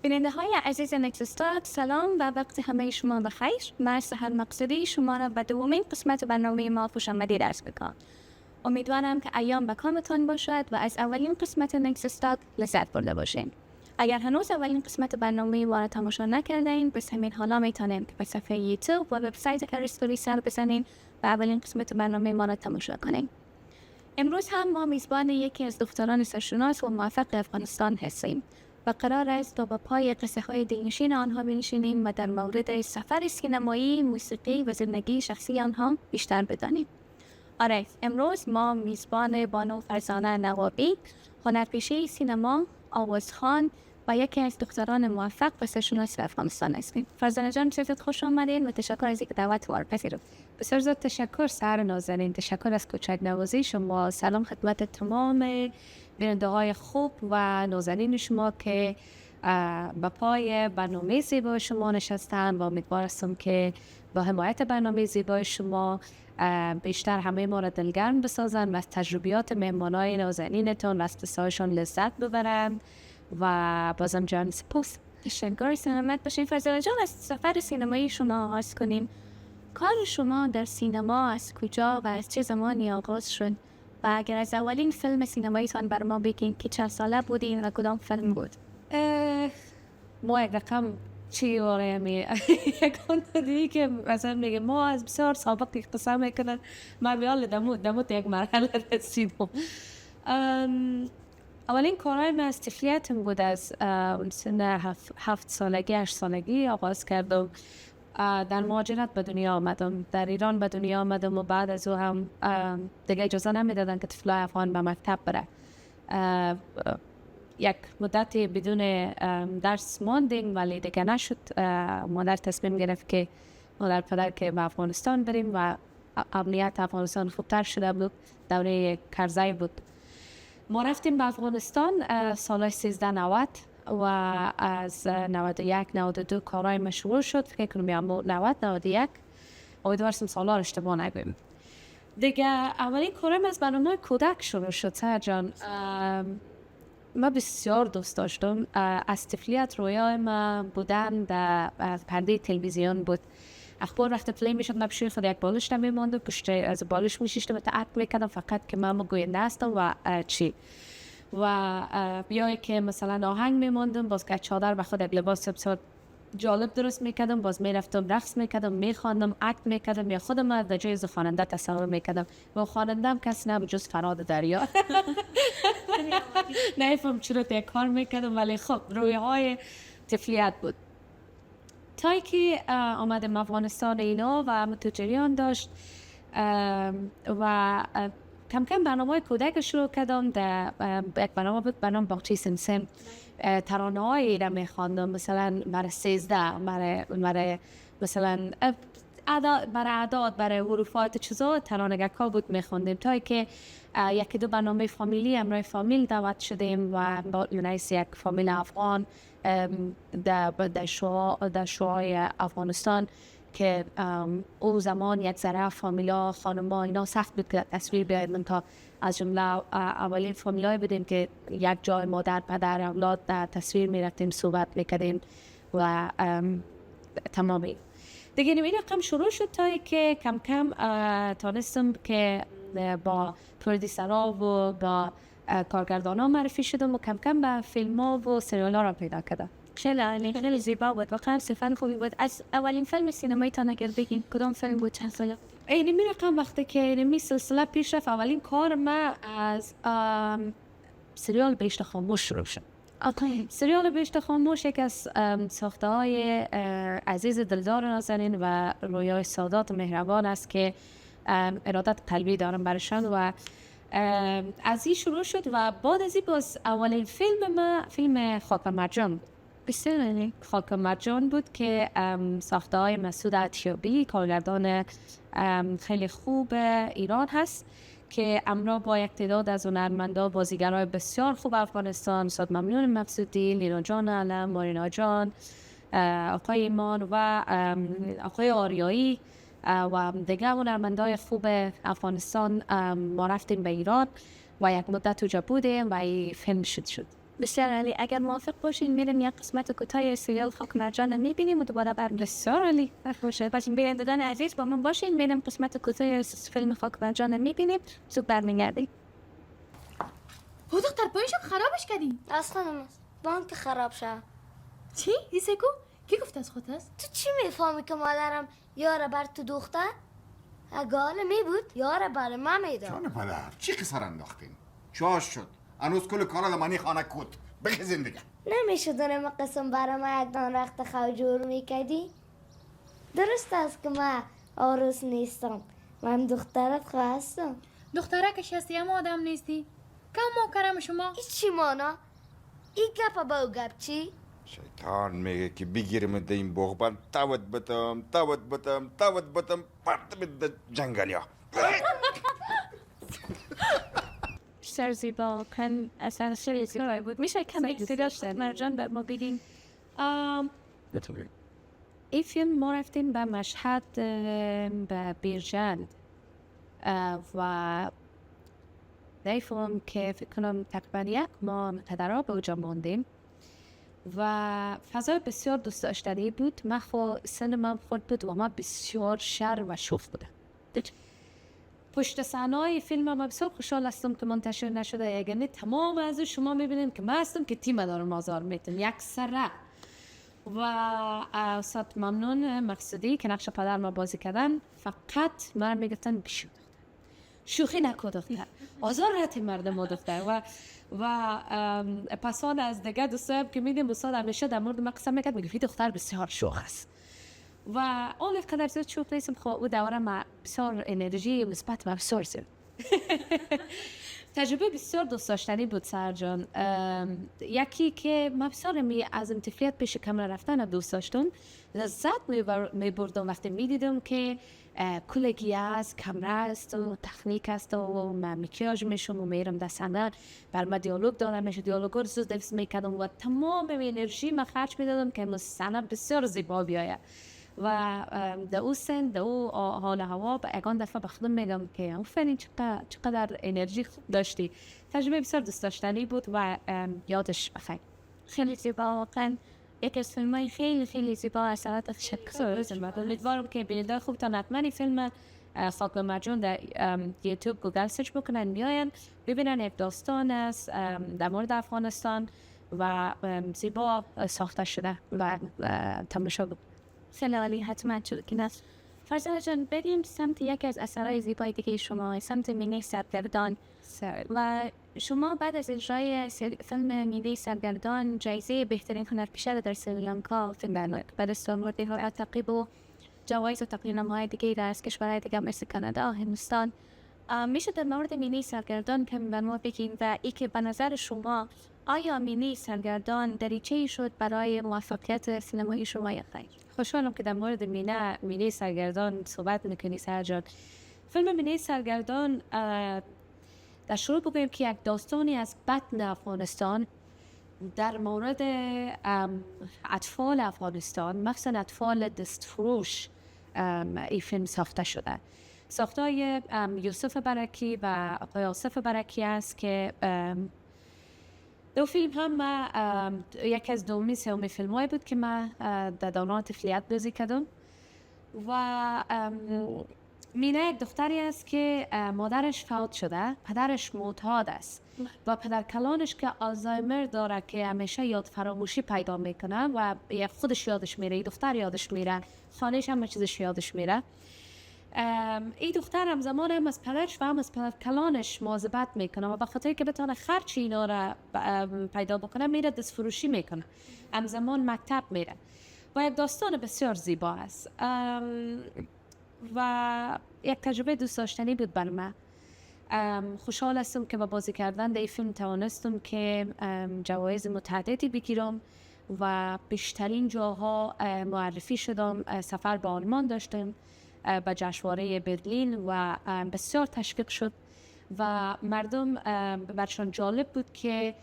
بیننده های عزیز نکستارت، سلام و وقت همه شما بخیر. من سحر مقصودی شما را به دومین قسمت برنامه ما خوش آمدید عرض می‌کنم. امیدوارم که ایام به کامتان باشد و از اولین قسمت نکستارت لذت برده باشین. اگر هنوز اولین قسمت برنامه ما را تماشا نکردین، بس همین حالا میتونین که به صفحه یوتیوب و وبسایت کریستوری سر بزنین و اولین قسمت برنامه ما را تماشا کنین. امروز هم ما میزبان یکی از دختران سرشناس و موفق افغانستان هستیم و قرار است تا به پای قصه های دلنشین آنها بنشینیم و در مورد سفر سینمایی، موسیقی و زندگی شخصی آنها بیشتر بدانیم. آره، امروز ما میزبان بانو فرزانه نوابی، هنرپیشه سینما، آوازخوان و یکی از دختران موفق و سرشناس افغانستان هستیم. فرزانه جان، بسیار خوش آمدین و تشکر از اینکه دعوت ما را پذیرفتید. بسیار زیاد تشکر سحر نازنین، تشکر از کوچک نوازی شما. سلام خدمت تمام بیننده های خوب و نازنین شما که به پای برنامه زیبای شما نشستن و امیدوار هستم که با حمایت برنامه زیبای شما بیشتر همه ما را دلگرم بسازن و از تجربیات مهمانای نازنینتون و از قصه‌هاشون لذت ببرن و بازم جان سپاس. تشکر، سلامت باشین. فرزانه جان، از سفر سینمایی شما آغاز کنیم. کار شما در سینما از کجا و از چه زمانی آغاز شد؟ و اگر از اولین فیلم سینماییتان بر ما بگین که چند ساله بودین و کدام فیلم بود؟ ما یک رقم چی واره می یکان دیگه که مثلا میگه ما از بسیار سابق اختصار میکنن ما بیال دموت یک مرحله رسیدم. اولین کارهای من از طفلیتم بود. از سن 7 سالگی 8 سالگی آغاز کردم. در مهاجرت به دنیا آمدم، در ایران به دنیا آمدم و بعد از او هم دیگه اجازه نمیدادن که طفلای افغان به مکتب بره. یک مدتی بدون درس ماندیم ولی دیگه نشد. مادر تصمیم گرفت که مادر پدر که به افغانستان بریم و امنیت افغانستان خوبتر شده بود. دوره کرزی بود. ما رفتیم به افغانستان سال 1390 و از 91 92 کارهای مشغول شد. فکر کنم 90 91 امیدوارم سالا رو اشتباه نگویم. دیگه اولین کارم از برنامه کودک شروع شد. سحر جان، ما بسیار دوست داشتم. از طفلیت رویای ما بودن در پرده تلویزیون بود. اخبار وقت پلی میشد ما پیش خود یک بالش نمیماند و پشت از بالش میشیشتم و تعقیب میکردم فقط که من گوینده هستم و چی و بیایی که مثلا آهنگ میماندم باز که چادر به خود یک لباس بسیار جالب درست میکردم، باز میرفتم رقص میکردم، میخواندم، اکت میکردم یا خودم در جای خواننده تصور میکردم و خوانندم کسی نبود جز فراد دریا. نفهم چرا یک کار میکردم ولی خب رویاهای طفلیت بود. تا که آمدم افغانستان اینا و متجریان داشت و کم کم برنامه کودک شروع کردم. در یک برنامه بود، برنامه باغچه سمسم. ترانه هایی را میخواندم، مثلا برای 13 برای مثلا برای اعداد، برای حروفات چیزا ترانه‌ها بود میخواندیم تا که یکی دو برنامه فامیلی امرای فامیل دعوت شدیم و با رئیس یک فامیل افغان در شوهای افغانستان که او زمان یک ذره فامیلا خانما اینا سخت بود که تصویر بیاید. من تا از جمله اولین فامیلای بودیم که یک جای مادر پدر اولاد در تصویر میرفتیم صحبت میکردیم و تمامی دیگه این رقم شروع شد تا که کم کم تانستم که با پرودیسرها و با کارگردانا معرفی شدم و کم کم به فیلم ها و سریال ها را پیدا کردم. خیلی زیبا بود، واقعا سفر خوبی بود. از اولین فیلم سینمایی تا اگر بگین کدام فیلم بود، چند ساله؟ این رقم وقتی که این سلسله پیش رفت اولین کار ما از سریال بهشت خاموش شروع شد. سریال بهشت خاموش یک از ساخته های عزیز دلدار نازنین و رویای سادات مهربان است که ارادت قلبی دارم برشان و از این شروع شد و بعد از این باز اولین فیلم ما فیلم خاک مرجان بود. بسیار خاک مرجان بود که ساخته های مسعود عطیابی کارگردان خیلی خوب ایران هست که امرا با یک تعداد از هنرمندا بازیگرای بسیار خوب افغانستان، استاد ممنون مقصودی، لینا جان علم، مارینا جان، آقای ایمان و آقای آریایی و دیگه هنرمندای خوب افغانستان ما رفتیم به ایران و یک مدت اونجا بودیم و این فیلم شد. بسیار عالی. اگر موافق باشین میریم یک قسمت کوتاه سریال خاک مرجان میبینیم و دوباره برمیگردیم. بسیار عالی. باشه. پس بینندگان عزیز با من باشین، میریم قسمت کوتاه فیلم خاک مرجان میبینیم، زود برمیگردیم. دختر پایشم خرابش کردی. از خودم است. بانک خراب شد. چی؟ ایسکو؟ کی گفت از خود است؟ تو چی میفهمی که مادرم یاره بر تو دختر؟ اگه می بود یاره بر من میداد. جان پدر چی قصر انداختین؟ چاش شد انوز کل کارا دمانی خانه کود بگه زندگی نمیشه دونم قسم برای ما یک دان رخت خوجور میکردی؟ درست است که من آروس نیستم. من دخترت خواستم. دخترکش هستی اما آدم نیستی. کم کرم شما. ای چی مانا؟ ای گپ با او گپ چی؟ شیطان میگه که بگیرم ده این بغبان تاوت بتم پرت بده جنگلیا. بسیار زیبا. کن اصلا خیلی زیبا بود. میشه کمی سریال خاک مرجان بر ما بگین؟ این فیلم ما رفتیم به مشهد به بیرجند و در فیلم که فکر کنم تقریبا یک ماه پدرها به اونجا ماندیم و فضای بسیار دوست داشتنی بود. من خود سنم خود بود و من بسیار شر و شوف بودم. پشت صحنه‌های فیلم من بسیار خوشحال هستم که منتشر نشده، یعنی تمام از شما میبینین که من هستم که تیم دارم مازار میتون یک سره. و استاد ممنون مقصودی که نقش پدر ما بازی کردن فقط من میگفتن بشو دختر، شوخی نکن دختر، آزار رت مردم و دختر. و پسان از دیگه دوستایم که میدیم استاد همیشه در مورد من قسم میکرد، میگفت دختر بسیار شوخ است و اون قدر زیاد شوخ نیستم. خب او دوره ما بسیار انرژی مثبت و بسیار زیاد تجربه بسیار دوست داشتنی بود سر جان. یکی که من بسیار از طفلیت پیش کامera رفتن دوست داشتم، لذت میبردم وقتی میدیدم که کلگی است، کامera است و تکنیک است و من مکیاژ میشم و میرم در صحنه بر ما دیالوگ دارم میشه، دیالوگ رو زود حفظ میکردم و تمام انرژی من خرج میدادم که صحنه بسیار زیبا بیاید. و در او سن در او حال هوا با یکان دفعه به خودم میگم که آفرین چقدر انرژی خوب داشتی. تجربه بسیار دوست داشتنی بود و یادش بخیر. خیلی زیبا واقعا. یکی از فیلم‌های خیلی خیلی زیبا اثرات تشکر. امیدوارم که بیننده خوبتان حتما این فیلم خاک مرجان در یوتیوب گوگل سرچ بکنن، میاین ببینن. یک داستان است در مورد افغانستان و زیبا ساخته شده و تماشا بود. خیلی عالی. حتما چون فرزانه جان بریم سمت یکی از اثرهای زیبای دیگه شما، سمت مینه سرگردان. و شما بعد از اجرای فیلم مینه سرگردان جایزه بهترین هنرپیشه در سریلانکا به دست آوردید و تعقیب و جوایز و تقدیرنامه‌های دیگه در از کشورهای دیگه مثل کانادا، هندوستان. میشه در مورد مینه سرگردان که به ما بگین و ای که به نظر شما آیا مینه سرگردان دریچه‌ای شد برای موفقیت سینمایی شما یا خیر؟ خوشحالم که در مورد مینه سرگردان صحبت میکنی سرجان. فیلم مینه سرگردان در شروع بگویم که یک داستانی از بطن افغانستان در مورد اطفال افغانستان، مخصوصا اطفال دستفروش، این فیلم ساخته شده. ساختای یوسف برکی و آقای آصف برکی است که دو فیلم هم یکی از دومی سومی فیلم هایی بود که من در دوران طفولیت بازی کردم. و مینه یک دختری است که مادرش فوت شده، پدرش معتاد است و پدر کلانش که آلزایمر داره که همیشه یاد فراموشی پیدا میکنه و خودش یادش میره، دختر یادش میره، خانهش هم چیزش یادش میره. این دختر همزمان هم از پدرش و هم از پدر کلانش مواظبت میکنه و به خاطر که بتونه خرچ اینا را پیدا بکنه میره دست فروشی میکنه، همزمان مکتب میره و یک داستان بسیار زیبا است و یک تجربه دوست داشتنی بود بر من. خوشحال هستم که با بازی کردن در این فیلم توانستم که جوایز متعددی بگیرم و بیشترین جاها معرفی شدم. سفر به آلمان داشتم، به جشنواره برلین و بسیار تشویق شد و مردم برشان جالب بود که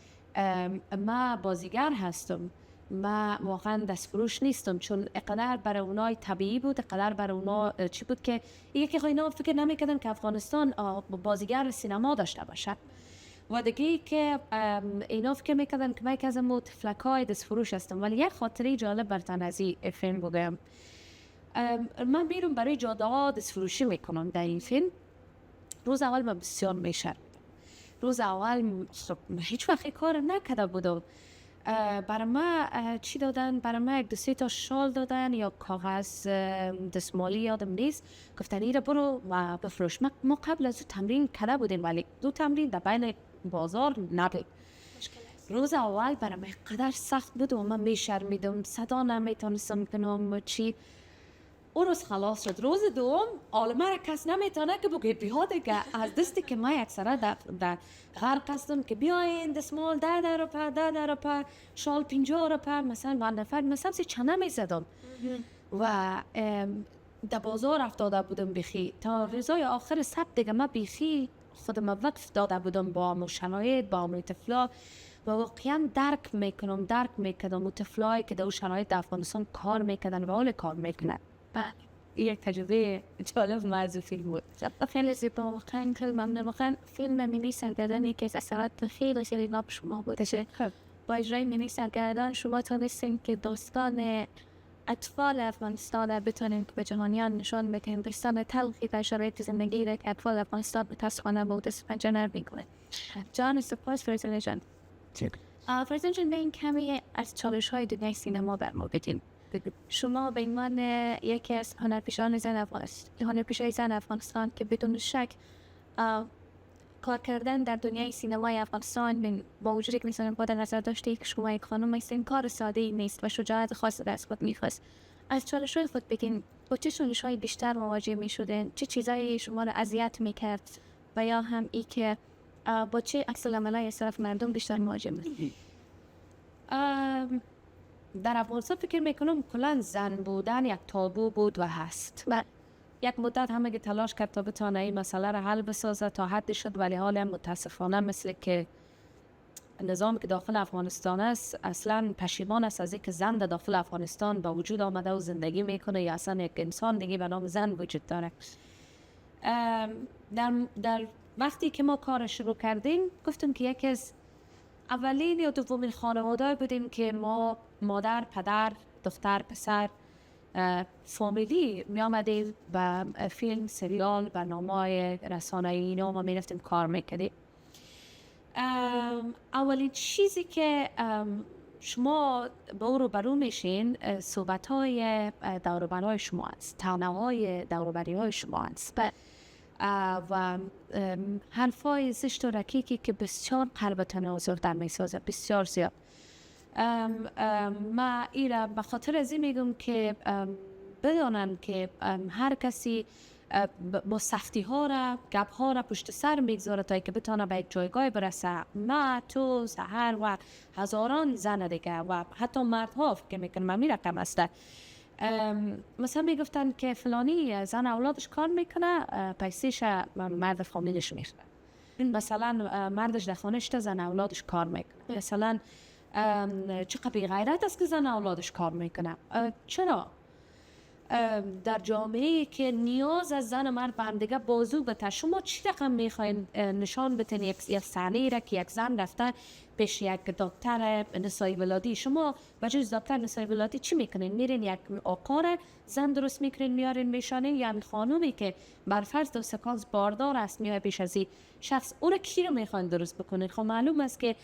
ما بازیگر هستم، ما واقعا دستفروش نیستم، چون اقدر برای اونای طبیعی بود، اقدر برای اونا چی بود که یکی اینا فکر نمیکردن که افغانستان بازیگر سینما داشته باشد و دیگه که اینا فکر میکردن که من که از امو تفلکای دست فروش هستم. ولی یک خاطره جالب برتن از این فیلم بگم. من میرم برای جاده ها دست فروشی میکنم در این فیلم. روز اول من بسیار میشرمیدم. روز اول هیچ وقت کار نکرده بودم. برای ما چی دادن؟ برای ما یک 2-3 تا شال دادن یا کاغذ دستمالی یادم نیست. گفتن ایره برو و بفروش. ما قبل از تمرین کرده بودیم ولی 2 تمرین در بین بازار نبود. روز اول برای من قدر سخت بود و من میشرمیدم، صدا نمیتونستم کنم چی. اون روز خلاص شد. روز دوم عالمه را کس نمیتونه که بگه بیا دیگه. از دستی که من اکثرا در غرب هستم که بیاین دستمال 10 روپه 10 روپه شال 50 روپه مثلا من نفر مثلا چند نمیزدم و در بازار افتاده بودم بخی تا روزای آخر سبت دیگه. من بخی خودم وقف داده بودم با امو شرایط با امو تفلا و واقعا درک میکردم و تفلایی که در شرایط در افغانستان کار میکردن و حال کار میکنن. یک تجربه جالب موضوع فیلم بود. خیلی زیبا واقعا. خیلی ممنون. واقعا فیلم مینی سرگردانی که اثرات خیلی ناب شما بود. با اجرای مینی سرگردان شما تونستین که داستان اطفال افغانستان بتونین که به جهانیان نشان بدین. داستان تلخی در شرایط زندگی را که اطفال افغانستان متاسفانه با دست پنجه نمیکنه. جان سپاس فریزن جان. فریزن جان، به این کمی از چالش های دنیای سینما بر ما بگین. شما به عنوان یکی از هنرپیشه‌های زن افغانستان که بدون شک کار کردن در دنیای سینمای افغانستان با وجودی که مثلا با در نظر داشته که شما یک خانم هستین کار ساده‌ای نیست و شجاعت خاصی از خود می‌خواست. از چالش‌های خود بگین با چه چالش‌های بیشتر مواجه می‌شدین؟ چه چیزایی شما را اذیت می‌کرد و یا هم ای که با چه عکس‌العمل‌های از طرف مردم بیشتر مواجه می‌شدین؟ در افغانستان فکر میکنم کلا زن بودن یک تابو بود و هست. یک مدت همه که تلاش کرد تا بتونه این مسئله را حل بسازه تا حد شد ولی حالا متاسفانه مثل که نظام که داخل افغانستان است اصلا پشیمان است از اینکه زن در داخل افغانستان با وجود آمده و زندگی میکنه یا اصلا یک انسان دیگه به نام زن وجود داره. در وقتی که ما کار شروع کردیم گفتم که یکی از اولین یا دومین خانواده بودیم که ما مادر، پدر، دختر، پسر فامیلی می آمدیم و فیلم، سریال، برنامه‌های رسانه‌ای اینا ما می رفتیم کار میکردیم. اولین چیزی که شما با او روبرو میشین صحبت‌های دوروبرای شما است، طعنه‌های دوروبری‌های شما است و حرفای زشت و رکیکی که بسیار قلبتان آزرده میسازه، بسیار زیاد. ما ایره به خاطر از این میگم که بدانن که هر کسی با سختی ها را گپ ها را پشت سر میگذاره تا که بتونه به یک جایگاه برسه. ما تو سحر و هزاران زن دیگه و حتی مردها فکر میکنم من می رقم است مثلا میگفتن که فلانی زن اولادش کار میکنه پیسیش مرد فامیلش میخوره. مثلا مردش در خانهش زن اولادش کار میکنه. مثلا چقدر بی غیرت است که زن اولادش کار میکنه. چرا؟ در جامعه که نیاز از زن و مرد به هم دیگه بازو بته، شما چی رقم میخواین نشان بتین یک صحنه را که یک زن رفته پیش یک دکتر نسایی ولادی، شما بجز دکتر نسایی ولادی چی میکنین؟ میرین یک آقا را زن درست میکنین میارین میشانین، یا خانومی که بر فرض 2 سکانس باردار است میای پیش از این شخص، اون را کی رو میخواین درست بکنین؟ خب معلوم است که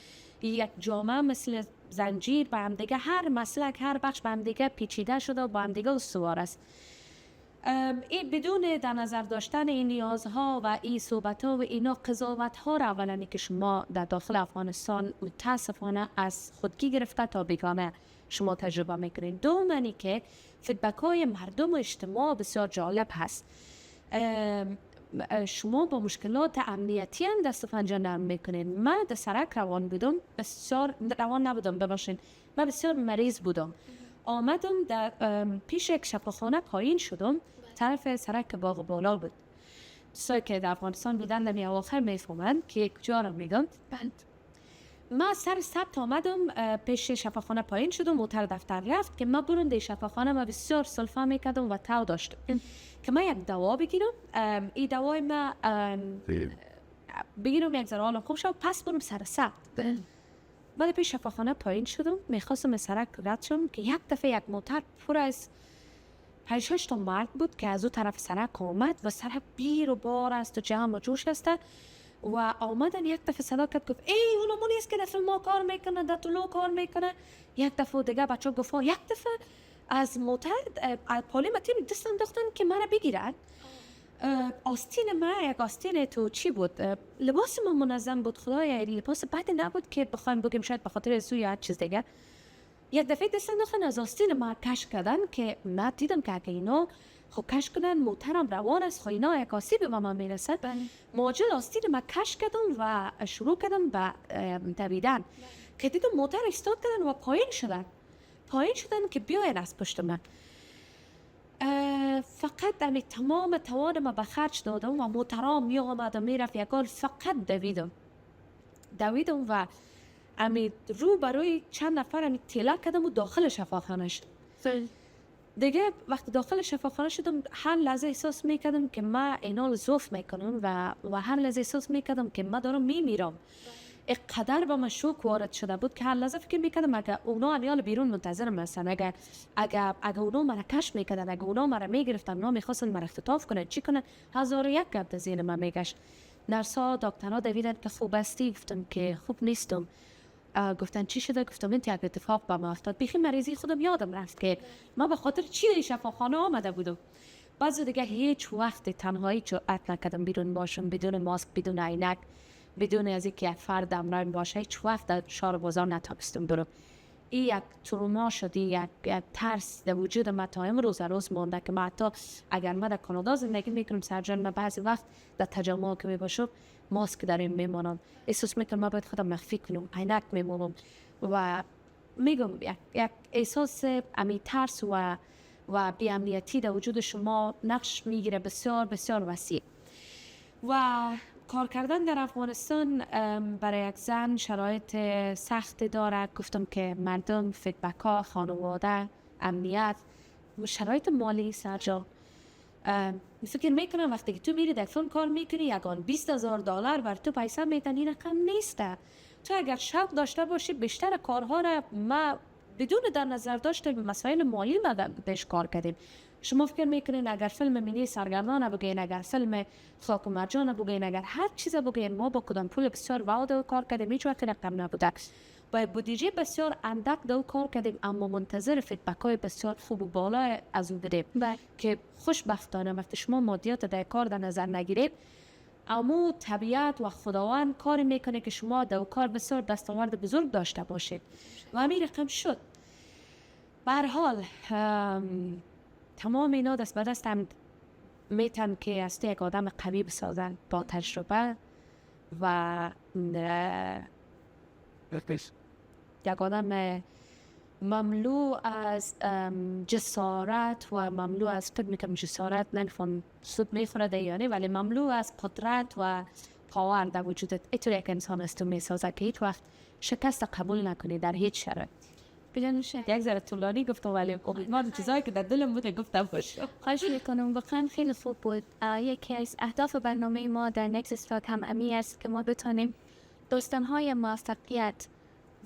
یک جامعه مثل زنجیر به هم دیگه، هر مسلک هر بخش به هم دیگه پیچیده شده و با هم دیگه استوار است. این بدون در نظر داشتن این نیازها و این صحبت‌ها و اینا قضاوت‌ها را اولا که شما در داخل افغانستان متاسفانه از خودکی گرفته تا بیگانه شما تجربه میکنید. دومانی که فیدبک‌های مردم و اجتماع بسیار جالب هست. شما با مشکلات امنیتی هم دست و پنجه نرم میکنین. من در سرک روان بودم، بسیار روان نبودم ببخشید، من بسیار مریض بودم. آمدم در پیش یک شفاخانه پایین شدم، طرف سرک باغ بالا بود. دوستایی که در افغانستان بودن در اواخر میفهمند که کجا رو میگم. ما سر سبت آمدم پیش شفاخانه پایین شدم، موتر دفتر رفت که ما برنده شفاخانه ما بسیار سلفه میکردم و تاو داشتم که ما یک دوا بگیرم. این دوای ما بگیرم یک ذره حالم خوب شد، پس برم سر سقف. بعد پیش شفاخانه پایین شدم، میخواستم سرک رد شدم که یک دفعه یک موتر پر از 5-6 تا مرد بود که از او طرف سرک آمد و سرک بیر و بار است و جمع و جوش است و آمدن. یک دفعه صدا کرد گفت ای اونمونی است که در فیلم کار میکنه، در طلوع کار میکنه. یک دفعه دیگه بچه ها گفت یک دفعه از موتر پالی متین دست انداختن که من بگیرن. آستین ما یک آستین تو چی بود، لباس ما منظم بود، خدایا لباس بدی نبود که بخوایم بگیم شاید به خاطر سوی یا چیز دیگه. یک دفعه دست انداختن از آستین ما کش کردن که من دیدم که اگه اینا خب کش کردن موترم روان است، خب اینا یک آسیب به من میرسد. ماجل آستین ما کش کردم و شروع کردم به دویدن که دیدم موتر استارت کردن و پایین شدن که بیاین از پشت من. فقط امی تمام توانم به خرج دادم و موترام می آمد و می رفت یکال. فقط دویدم و امی رو برای چند نفر امی تیلا کردم و داخل شفاخانه شدم. دیگه وقتی داخل شفاخانه شدم هر لحظه احساس میکردم که من اینال زوف میکنم و هر لحظه احساس میکردم که من دارم میمیرم. اقدر به من شوک وارد شده بود که هر لحظه فکر میکردم اگه اونا امیال بیرون منتظرم هستن، اگه اونا مرا کش میکردن، اگه اونا مرا میگرفتن، اونا میخواستن مرا اختطاف کنن، چی کنن، 1001 گپ در ذهن من میگشت. نرسا دکترها دویدن که خوب هستی، گفتم که خوب نیستم. گفتن چی شده؟ گفتم این یک اتفاق به من افتاد. بیخی مریضی خودم یادم رفت که من به خاطر چی در شفاخانه آمده بودم. بعض دیگه هیچ وقت تنهایی جرأت نکردم بیرون باشم بدون ماسک، بدون عینک، بدون از اینکه یک فرد همراهم باشه. هیچ وقت در شهر بازار نتونستم برم. این یک تروما شد، یک ترس در وجود من تا امروز روز مونده که من حتی اگر من در کانادا زندگی میکنم سرجان، من بعضی وقت در تجمع که میباشم ماسک داریم میمانم، احساس میکنم من باید خودم مخفی کنم، عینک میمونم و میگم یک احساس امی ترس و بی‌امنیتی در وجود شما نقش میگیره بسیار بسیار وسیع. و کار کردن در افغانستان برای یک زن شرایط سخت داره. گفتم که مردم، فیدبک ها، خانواده، امنیت و شرایط مالی سرجان. فکر میکنم وقتی که تو میری در فیلم کار میکنی یگان $20,000 بر تو پیسه میتن، این رقم نیسته. تو اگر شوق داشته باشی بیشتر کارها را ما بدون در نظر داشته مسائل مالی بهش کار کردیم. شما فکر میکنین اگر فیلم مینی سرگردان بگین، اگر فیلم خاک و مرجان بگین، اگر هر چیز بگین ما با کدام پول بسیار وعده کار کردیم، هیچ وقت رقم نبوده. با بودجه بسیار اندک دو کار کردیم، اما منتظر فیدبک های بسیار خوب و بالا از اون بودیم که خوشبختانه وقتی شما مادیات در کار در نظر نگیرید، اما طبیعت و خداوند کار میکنه که شما دو کار بسیار دستاورد بزرگ داشته باشید و همین رقم شد. به هر حال تمام اینا دست به دست هم میتن که از یک آدم قوی بسازن با تجربه و یک آدم مملو از جسارت و مملو از فکر میکنم جسارت نمیفهم سود میخوره دیانه، ولی مملو از قدرت و پاور در وجودت. اینطور یک انسان است تو میسازه که هیچ وقت شکست قبول نکنی در هیچ شرایط. یک ذره طولانی گفتم ولی امیدوارم چیزایی که در دلم بوده گفتم باشه. خواهش میکنم، واقعا خیلی خوب بود. یکی از اهداف برنامه ما در نکس استارت هم امی است که ما بتانیم داستان‌های موفقیت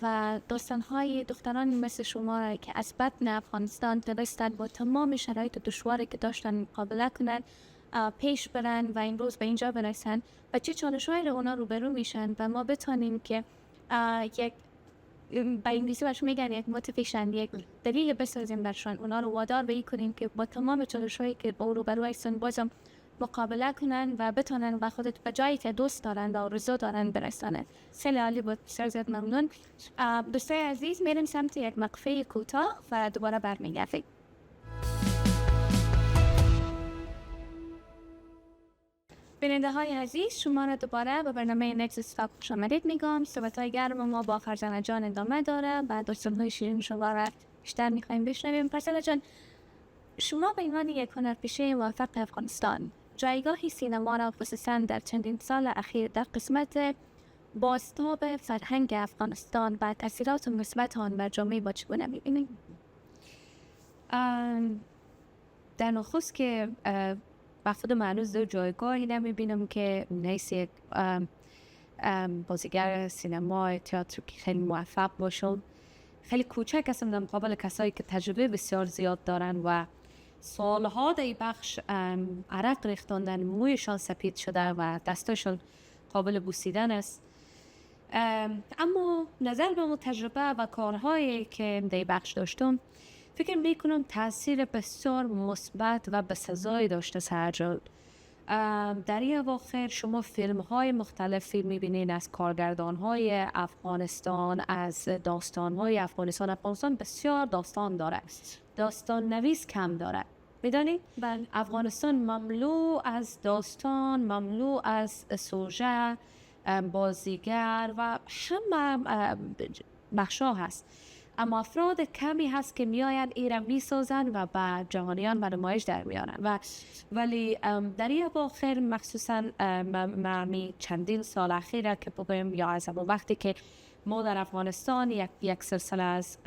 و داستان‌های دختران مثل شما را که از بطن افغانستان درستن با تمام شرایط دشواری که داشتن مقابله کنند، پیش برن و این روز به اینجا برسن و چه چالش‌هایی را اونا روبرو میشن و ما بتانیم که یک با انگلیسی باش میگن یک موتیویشن، یک دلیل بسازیم برشان، اونا رو وادار به این کنیم که با تمام چالش‌هایی که با روبرو هستن بازم مقابله کنن و بتونن و خودت به جایی که دوست دارن و آرزو دارن برسانن. خیلی عالی بود، بسیار زیاد ممنون. دوستای عزیز میریم سمت یک وقفه کوتاه و دوباره برمیگردیم. بیننده های عزیز، شما را دوباره به برنامه نکس استاپ خوش آمدید میگم. صحبت‌های گرم ما با فرزانه جان ادامه داره و داستان‌های شیرین شما را بیشتر میخوایم بشنویم. فرزانه جان، شما به عنوان یک هنرپیشه موفق افغانستان جایگاهی سینما را خصوصا در چندین سال اخیر در قسمت بازتاب فرهنگ افغانستان و تاثیرات مثبت آن بر جامعه با چگونه می‌بینید؟ در نخست که با خود من هنوز دو جایگاهی نمیبینم که نیست یک بازیگر سینما تئاتر که خیلی موفق باشم. خیلی کوچک هستم در مقابل کسایی که تجربه بسیار زیاد دارن و سالها در این بخش عرق ریختاندن، مویشان سپید شده و دستاشون قابل بوسیدن است. اما نظر به اون تجربه و کارهایی که در این بخش داشتم، فکر میکنم تاثیر بسیار مثبت و بسزایی داشته سرجان. در این اواخر شما فیلم های مختلفی میبینین از کارگردان های افغانستان، از داستان های افغانستان بسیار داستان داره، داستان نویس کم داره. میدانی؟ بله. افغانستان مملو از داستان، مملو از سوژه، بازیگر و همه بخشا هست، اما افراد کمی هست که میآیند ایران میسازن و به جهانیان به نمایش در میارن. ولی در این اواخر مخصوصا من چندین سال اخیره که بگویم یا از وقتی که ما در افغانستان یک سلسله از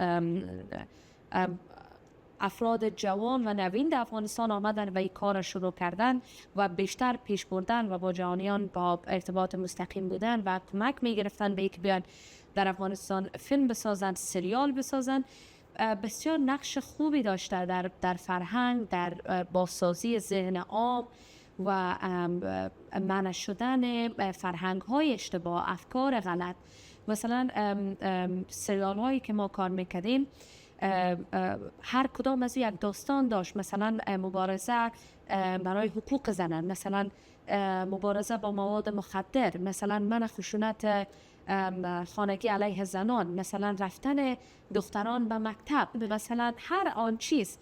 افراد جوان و نوین در افغانستان آمدن و این کار شروع کردن و بیشتر پیش بردن و با جهانیان با ارتباط مستقیم بودن و کمک می گرفتن به اینکه بیان در افغانستان فیلم بسازن، سریال بسازن، بسیار نقش خوبی داشته در فرهنگ، در بازسازی ذهن عام و منع شدن فرهنگ های اشتباه، افکار غلط. مثلا سریال هایی که ما کار میکردیم هر کدام از یک داستان داشت. مثلا مبارزه برای حقوق زنان، مثلا مبارزه با مواد مخدر، مثلا منع خشونت خانگی علیه زنان، مثلا رفتن دختران به مکتب، مثلا هر آن چیز.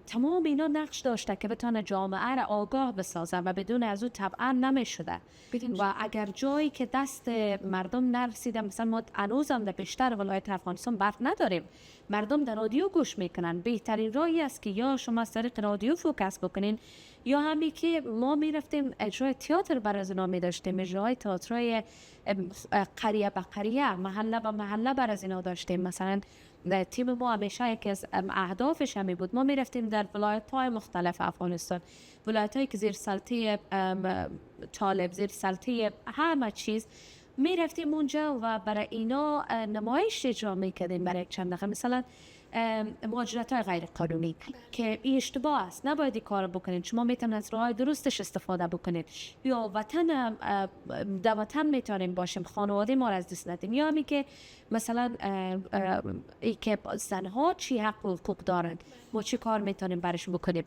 تمام اینا نقش داشته که بتونه جامعه را آگاه بسازه و بدون از او طبعا نمیشده. و اگر جایی که دست مردم نرسیده، مثلا ما هنوزم در بیشتر ولایت افغانستان برق نداریم، مردم در رادیو گوش میکنن. بهترین راهی است که یا شما از طریق رادیو فوکس بکنین یا همین که ما میرفتیم اجرای تئاتر بر از اینا میداشتیم، اجرای تئاترای قریه به قریه، محله به محله بر از اینا داشتیم. مثلا تیم ما همیشه یکی از اهدافش همین بود، ما میرفتیم در ولایت‌های مختلف افغانستان، ولایت‌هایی که زیر سلطه طالب، زیر سلطه همه چیز، میرفتیم اونجا و برای اینا نمایش اجرا میکردیم برای چند دقیقه. مثلا مهاجرت‌های غیر قانونی که این اشتباه است، نباید این کار بکنید، شما میتونید از راه‌های درستش استفاده بکنید، یا وطن در وطن میتونیم باشیم، خانواده ما را از دست ندیم، یا همین که مثلا ای که زنها چی حق و حقوق دارن، ما چی کار میتونیم برش بکنیم.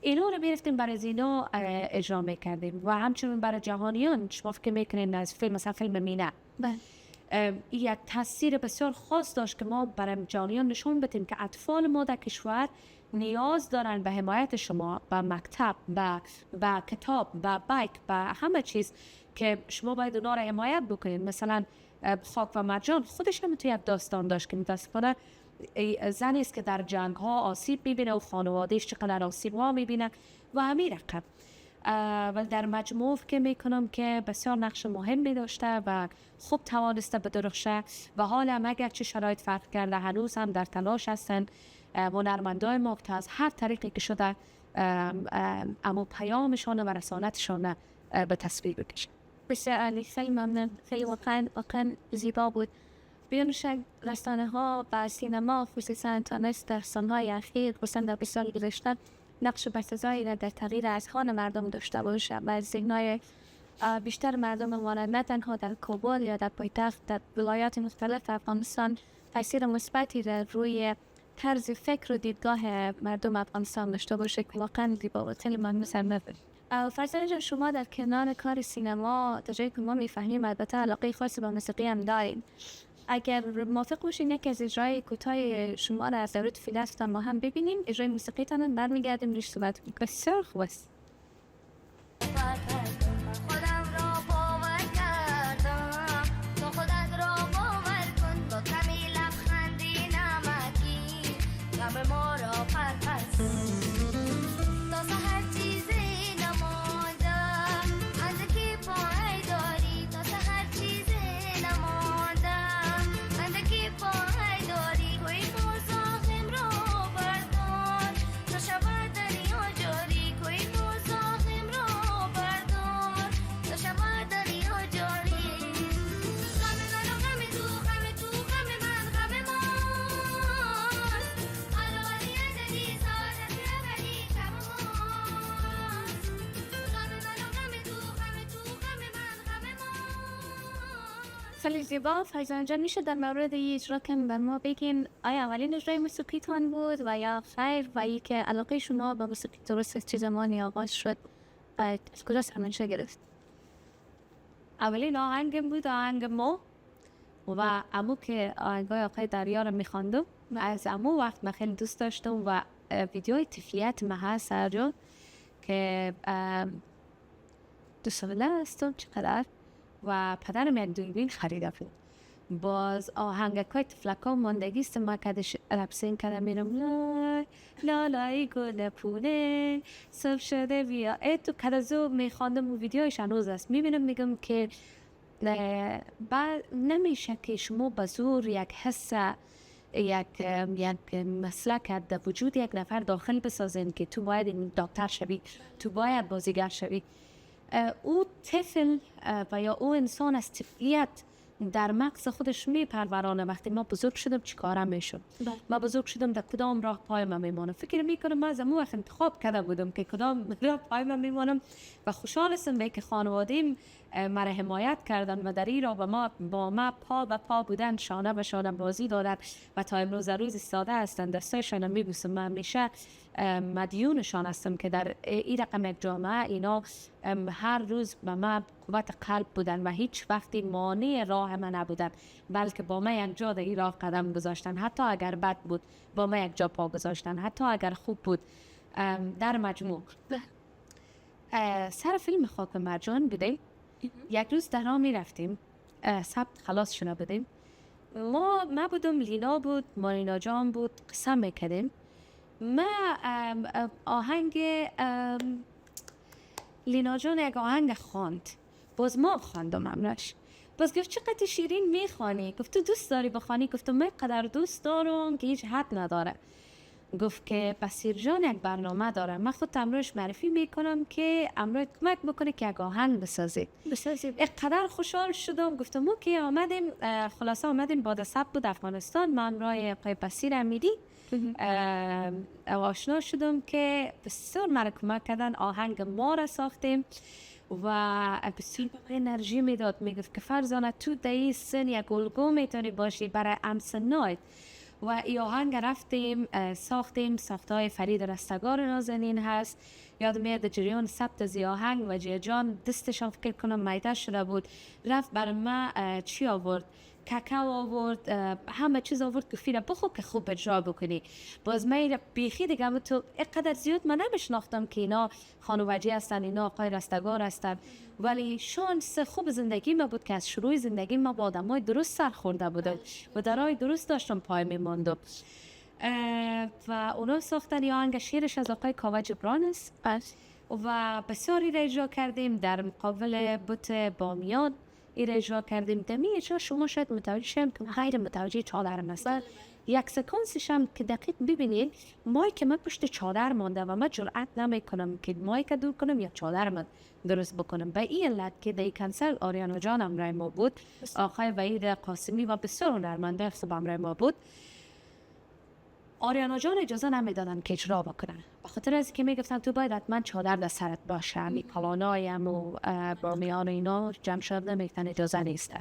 اینا رو میرفتیم برای اینا اجرا میکردیم و همچنین برای جهانیان. شما فکر میکنین از فیلم، مثلا فیلم مینه، یک تاثیر بسیار خاص داشت که ما برای جهانیان نشون بدیم که اطفال ما در کشور نیاز دارن به حمایت شما، به مکتب، به کتاب، به بایک، به همه چیز که شما باید اونا را حمایت بکنید. مثلا خاک و مرجان خودش هم توی یک داستان داشت که متاسفانه زنی است که در جنگ ها آسیب میبینه و خانوادهش چقدر آسیب ها میبینه و همین رقم. ولی در مجموع که میکنم که بسیار نقش مهمی داشته و خوب توانسته بدرخشه و حالا هم اگر چه شرایط فرق کرده هنوز هم در تلاش هستن هنرمندای ما که از هر طریقی که شده اما پیامشان و رسانتشان به تصویر بکشن. بسیار عالی، خیلی ممنون، خیلی واقعا زیبا بود. بیان شک رسانه ها و سینما خصوصا تانست در سالهای اخیر خصوصا در 20 سال گذشته نقش بسزایی را در تغییر اذهان مردم داشته باشه و ذهن‌های بیشتر مردم ما نه تنها در کابل یا در پایتخت، در ولایات مختلف افغانستان تاثیر مثبتی را روی طرز فکر و دیدگاه مردم افغانستان داشته باشه که واقعا زیبا و خیلی ممنون. فرزانه جان، شما در کنار کار سینما تا جایی که ما میفهمیم البته علاقه خاصی به موسیقی هم دارین. اگر موافق باشین یکی از اجرای کوتاه شما را از دورت فیلسوف ما هم ببینیم، اجرای موسیقی تان برمیگردیم روش صحبت کنیم. بسیار خوب است. کوئی خیلی زیبا. فیضان جان میشه در مورد این اجرا کم بر ما بگین آیا اولین اجرای موسیقیتان بود و یا خیر و ای که علاقه شما به موسیقی درست از چه زمانی آغاز شد و از کجاست منشأ گرفت؟ اولین آهنگم بود آهنگ ما و امو که آهنگای آقای دریا رو میخواندم و از امو وقت من خیلی دوست داشتم و ویدیوی طفلیت من هست سرجان که 2 ساله هستم چقدر و پدرم یک دوربین خریده بود. باز آهنگای طفلکا ماندگی است ما کدش رپسین کردم میرم لای لا لای گل پونه صبح شده بیا تو کدازو میخواندم و ویدیوش هنوز است میبینم میگم که بعد نمیشه که شما به زور یک حس یک مسلک در وجود یک نفر داخل بسازین که تو باید این دکتر شوی، تو باید بازیگر شوی. او طفل و یا او انسان از طفلیت در مغز خودش میپرورانه. وقتی ما بزرگ شدم چی کارم میشد، ما بزرگ شدم در کدام راه پای من میمانم. فکر میکنم من از امو وقت انتخاب کرده بودم که کدام راه پای من میمانم و خوشحال هستم به که خانوادیم مرا حمایت کردن و در این راه با ما پا به پا بودن، شانه به شانه بازی دادن و تا امروز روز ایستاده هستن. دستایشان میبوسم. من همیشه مدیونشان هستم که در این رقم یک جامعه اینا هر روز به من قوت قلب بودن و هیچ وقتی مانع راه من نبودن، بلکه با من یک جا در این راه قدم گذاشتن. حتی اگر بد بود با من یک جا پا گذاشتن، حتی اگر خوب بود. در مجموع سر فیلم خاک مرجان بودیم. یک روز در راه می رفتیم، سبت خلاص شده بودیم. ما بودم، لینا بود، مارینا جان بود، قسم میکردیم. ما آهنگ لینا جان یک آهنگ خواند، باز ما خواندم امرش. باز گفت چقدر شیرین میخوانی؟ گفت تو دوست داری بخوانی؟ گفتم من قدر دوست دارم که هیچ حد نداره. گفت که بصیر جان یک برنامه داره، من خود امروش معرفی میکنم که امروز کمک بکنه که یک آهنگ بسازی. قدر خوشحال شدم. گفتم اوکی. آمدیم، خلاصه آمدیم بعد سب بود افغانستان. من رای پای بصیر امیدی آشنا شدم که بسیار مرا کمک کردن. آهنگ ما را ساختیم و بسیار به انرژی میداد. میگفت که فرزانه تو در این سن یک الگو میتونی باشی برای امسنایت. و ای آهنگ رفتیم ساختیم. ساختهای فرید رستگار نازنین هست. یاد میاد جریان ثبت زی آهنگ و جی جان دستشان فکر کنم میده شده بود، رفت برای ما چی آورد، کاکاو آورد، همه چیز آورد که فیره بخو که خوب اجرا بکنی. باز من بیخی دیگه تو اینقدر زیاد من نمیشناختم که اینا خانواجی هستن، اینا آقای رستگار هستن، ولی شانس خوب زندگی ما بود که از شروع زندگی ما با آدمای درست سر خورده بودم و در راه درست داشتم پای میماندم. و اونا ساختن یا آهنگ شیرش از آقای کاوه جبران است و بسیاری را اجرا کردیم. در مقابل بوت بامیان این اجرا کردیم. دمی اجرا شما شاید متوجه شم که غیر متوجه چادرم است. یک سکانسش هم که دقیق ببینید، مایک من پشت چادر مانده و من جرئت نمی کنم که مایک دور کنم یا چادر من درست بکنم. به این علت که در کنسل آریانا جان همراه ما بود، آقای وحید قاسمی و بسیار هنرمنده خوب همراه ما بود. آریانا جان اجازه نمیدادن که اجرا بکنن، به خاطر از که میگفتن تو باید حتما چادر در سرت باشه. همی کلانایم و بامیان و اینا جمع شد نمیگفتن اجازه نیسته.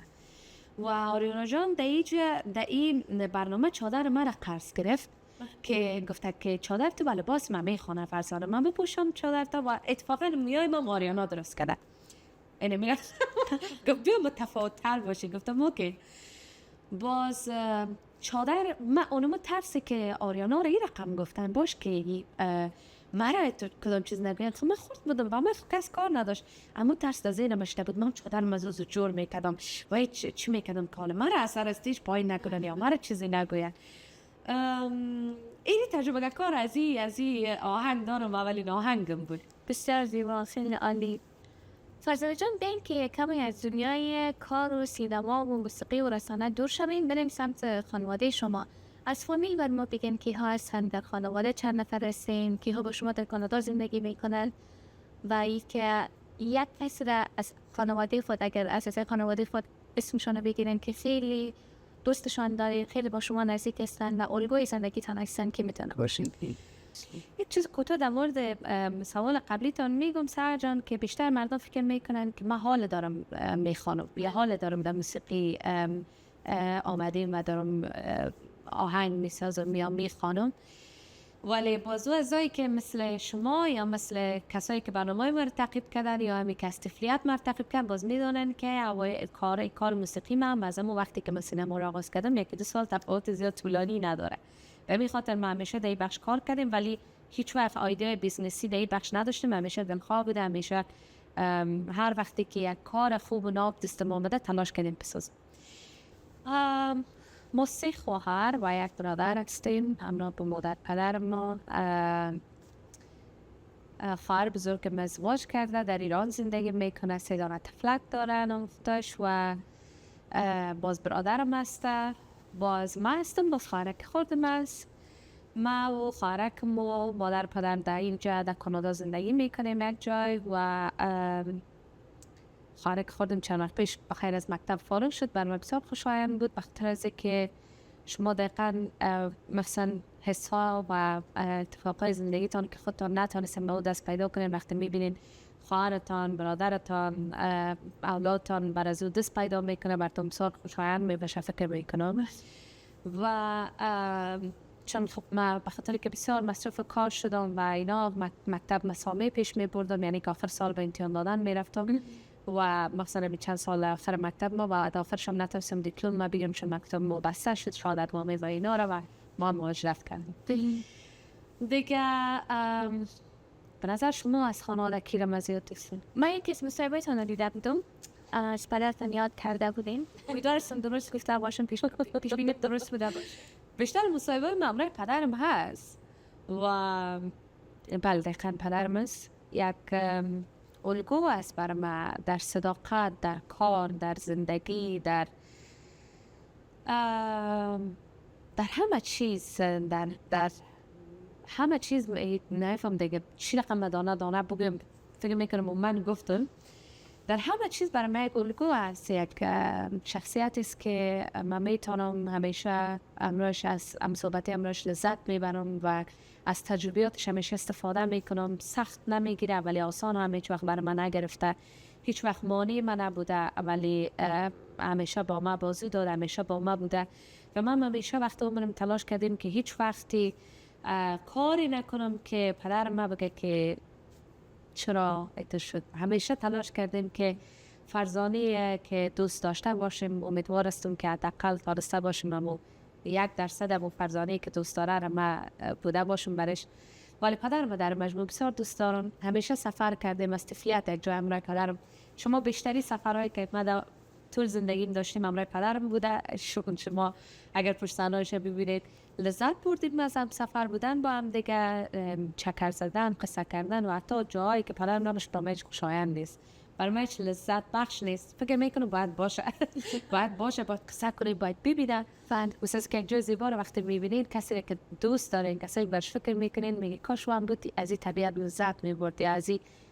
و آریانا جان در این برنامه چادر من را قرض گرفت که گفته که چادر تو بله باز من میخوانه فرزانه من بپوشم چادر تا و اتفاقا میای ما آریانا درست کرده. اینه میگه گفت بیا متفاوت تر باشه. گفتم اوکی. باز چادر من اونم ترسی که آریانا را این رقم گفتن باش که مرا کدام چیز نگوید. خب من خورد بودم و من کس کار نداشت، اما ترس در ذهنم اشته بود. من چادر مزوز جور میکردم و چی میکردم که مرا اثر استیج پایین نکنن یا مرا چیزی نگوید. این تجربه کار از این آهنگ دارم و اولین آهنگم بود. بسیار زیبا، خیلی عالی. فرزانه جان بین که کمی از دنیای کار و سینما و موسیقی و رسانه دور شویم، بریم سمت خانواده شما. از فامیل بر ما بگین کی ها هستن در خانواده، چند نفر هستین، کی ها با شما در کانادا زندگی میکنن و ای که یک کسی را از خانواده خود اگر از خانواده خود اسمشان بگیرن که خیلی دوستشان دارین، خیلی با شما نزدیک هستن و الگوی زندگی تان هستن که میتونه باشین. یک چیز کوتاه در مورد سوال قبلیتان میگم سهر جان که بیشتر مردم فکر میکنن که من حال دارم میخوانم یا حال دارم در موسیقی آمدیم و دارم آهنگ میسازم یا میخوانم، ولی بازو ازایی که مثل شما یا مثل کسایی که برنامه ما رو تعقیب کردن یا همی که از طفلیت ما رو تعقیب کردن باز میدونن که کار موسیقی من از همون وقتی که من سینما رو آغاز کردم 1-2 سال تفاوت زیاد طولانی نداره. به همین خاطر ما همیشه در این بخش کار کردیم ولی هیچ وقت ایده بیزنسی در این بخش نداشتیم. همیشه دلخواه بوده، همیشه هر وقتی که یک کار خوب و ناب دست ما آمده تلاش کردیم بسازیم. ما 3 خواهر و 1 برادر هستیم همراه با مادر پدر ما. خواهر بزرگم ازدواج کرده در ایران زندگی میکنه، 3 دانه طفلک داره نامفتاش و باز برادرم هسته، باز ما هستم، باز خواهرک خودم است. ما و خواهرکم و مادر پدر در اینجا در کانادا زندگی میکنیم یک جای و خواهرک خودم چند وقت پیش بخیر از مکتب فارغ شد. برای بسیار خوشایند بود بخاطر از که شما دقیقا مثلا حسها و اتفاقای زندگیتان که خودتان نتانستین به او دست پیدا کنین وقتی میبینین خواهرتان، برادرتان، اولادتان بر از او دست پیدا میکنه براتون بسیار خوشایند میبشه فکر میکنم. و چون خب من بخاطر که بسیار مصروف کار شدم و اینا مکتب مسامه پیش میبردم، یعنی که آخر سال به امتحان دادن میرفتم و مثلا چند سال آخر مکتب ما و آخرش هم نتونستم دیپلم ما بگیرم چون مکتب ما بسته شد شهادت نامه و اینا رو و ما مهاجرت کردیم دیگه. به نظر شما از خانواده کی را مزیت هستین؟ من یکی از مصاحبه‌تان رو دیده بودم، از پدرتان یاد کرده بودین. امیدوارم درست گفته باشم، پیش بینیت درست بوده باشه. بیشتر مصاحبه مامرای پدرم هست و بله دقیقا پدرم است یک الگو است برای من در صداقت، در کار، در زندگی، در همه چیز، در همه چیز. نفهم دیگه چی رقم دانه بگم، فکر میکنم من گفتم در همه چیز برای من یک الگو است، یک شخصیت است که من میتونم همیشه امروش از صحبت امروش لذت میبرم و از تجربیاتش همیشه استفاده میکنم. سخت نمیگیره ولی آسان هم هیچ وقت برای من نگرفته، هیچ وقت مانع من نبوده ولی همیشه با ما بازی داده، همیشه با ما بوده و من همیشه وقت عمرم تلاش کردیم که هیچ وقتی کاری نکنم که پدر ما بگه که چرا ایت شد. همیشه تلاش کردیم که فرزانه که دوست داشته باشیم، امیدوارستم که حداقل داشته باشیم اما 1% از فرزانه که دوست داره را ما بوده باشم برش. ولی پدرم در مجموع بسیار دوست دارم. همیشه سفر کردیم از طفولیت یک جای امرای پدرم. شما بیشتری سفرهایی که ما در طول زندگیم داشتیم امرای پدرم بوده. شما اگر پشت صحنه‌اش ببینید لذت بردیم از هم سفر بودن با هم دیگه، چکر زدن، قصه کردن و حتی جایی که پدرم نداشت برای هیچ خوشایند نیست، برای من هیچ لذت بخش نیست. فکر میکنم باید باشه باید قصه کنید، باید ببینید. واسه که یک جای زیبا رو وقتی میبینید کسی که دوست دارین، کسی برش فکر میکنین میگه کاش وام بودی از این طبیعت لذت میبردی،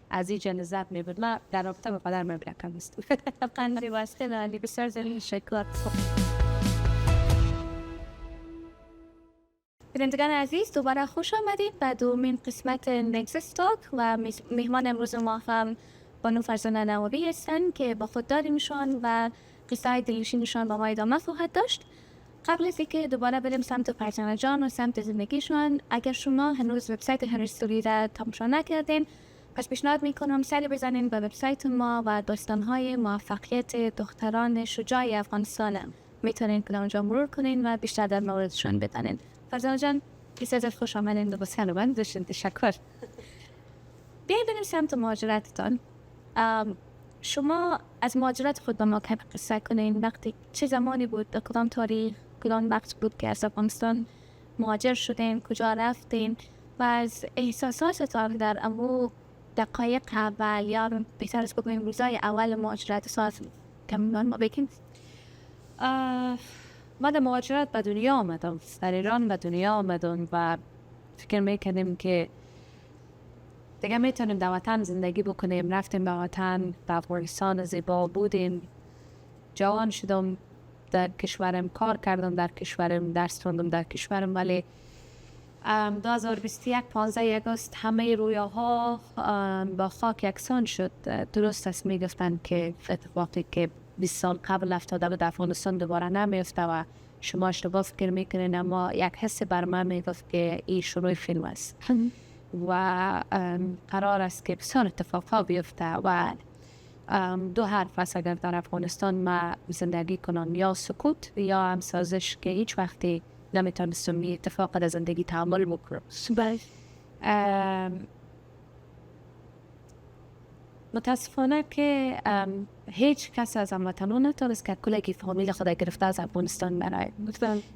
از این جن لذت میبرد. من در رابطه با پدرم میبرم نیست. قندی واسه نالی بسیار زمین شکلات. بینندگان عزیز دوباره خوش آمدید به دومین قسمت نکسس تاک و مهمان امروز ما هم بانو فرزانه نوابی هستند که با خود داریمشان و قصه های دلنشینشان با ما ادامه خواهد داشت. قبل از اینکه دوباره بریم سمت فرزانه جان و سمت زندگیشان، اگر شما هنوز وبسایت هرستوری را تماشا نکردین پس پیشنهاد میکنم سری بزنین به وبسایت ما و داستانهای موفقیت دختران شجاع افغانستان میتونین که اونجا مرور کنین و بیشتر در موردشان بدانین. فرزانه جان بسیار خوش آمدین و بسیار من داشتین. تشکر. بیایید بریم سمت مهاجرتتان. شما از مهاجرت خود با ما که قصه کنین. وقتی چه زمانی بود، در کدام تاریخ، کدام وقت بود که از افغانستان مهاجر شدین، کجا رفتین و از احساساتتان در امو دقایق اول یا بهتر از بگوییم روزای اول مهاجرت ساز کمی ما بگیم. ما در مهاجرت به دنیا آمدم، در ایران به دنیا آمدم و فکر میکنیم که دیگه میتونیم در وطن زندگی بکنیم. رفتیم به وطن، به افغانستان زیبا بودیم، جوان شدم، در کشورم کار کردم، در کشورم درس خوندم در کشورم، ولی 2021 15 آگوست همه رویاها با خاک یکسان شد. درست است میگفتن که اتفاقی که 20 سال قبل افتاده بود افغانستان دوباره نمیفته و شما اشتباه فکر میکنین، اما یک حس بر من میگفت که این شروع فیلم است و قرار است که بسیار اتفاقها بیفته و دو حرف است اگر در افغانستان ما زندگی کنم، یا سکوت یا هم سازش که هیچ وقتی نمیتونستم این اتفاق در زندگی تحمل بکنم. متاسفانه که هیچ کس از هموطنان نتونست که کلگی فامیل خود گرفته از افغانستان برای.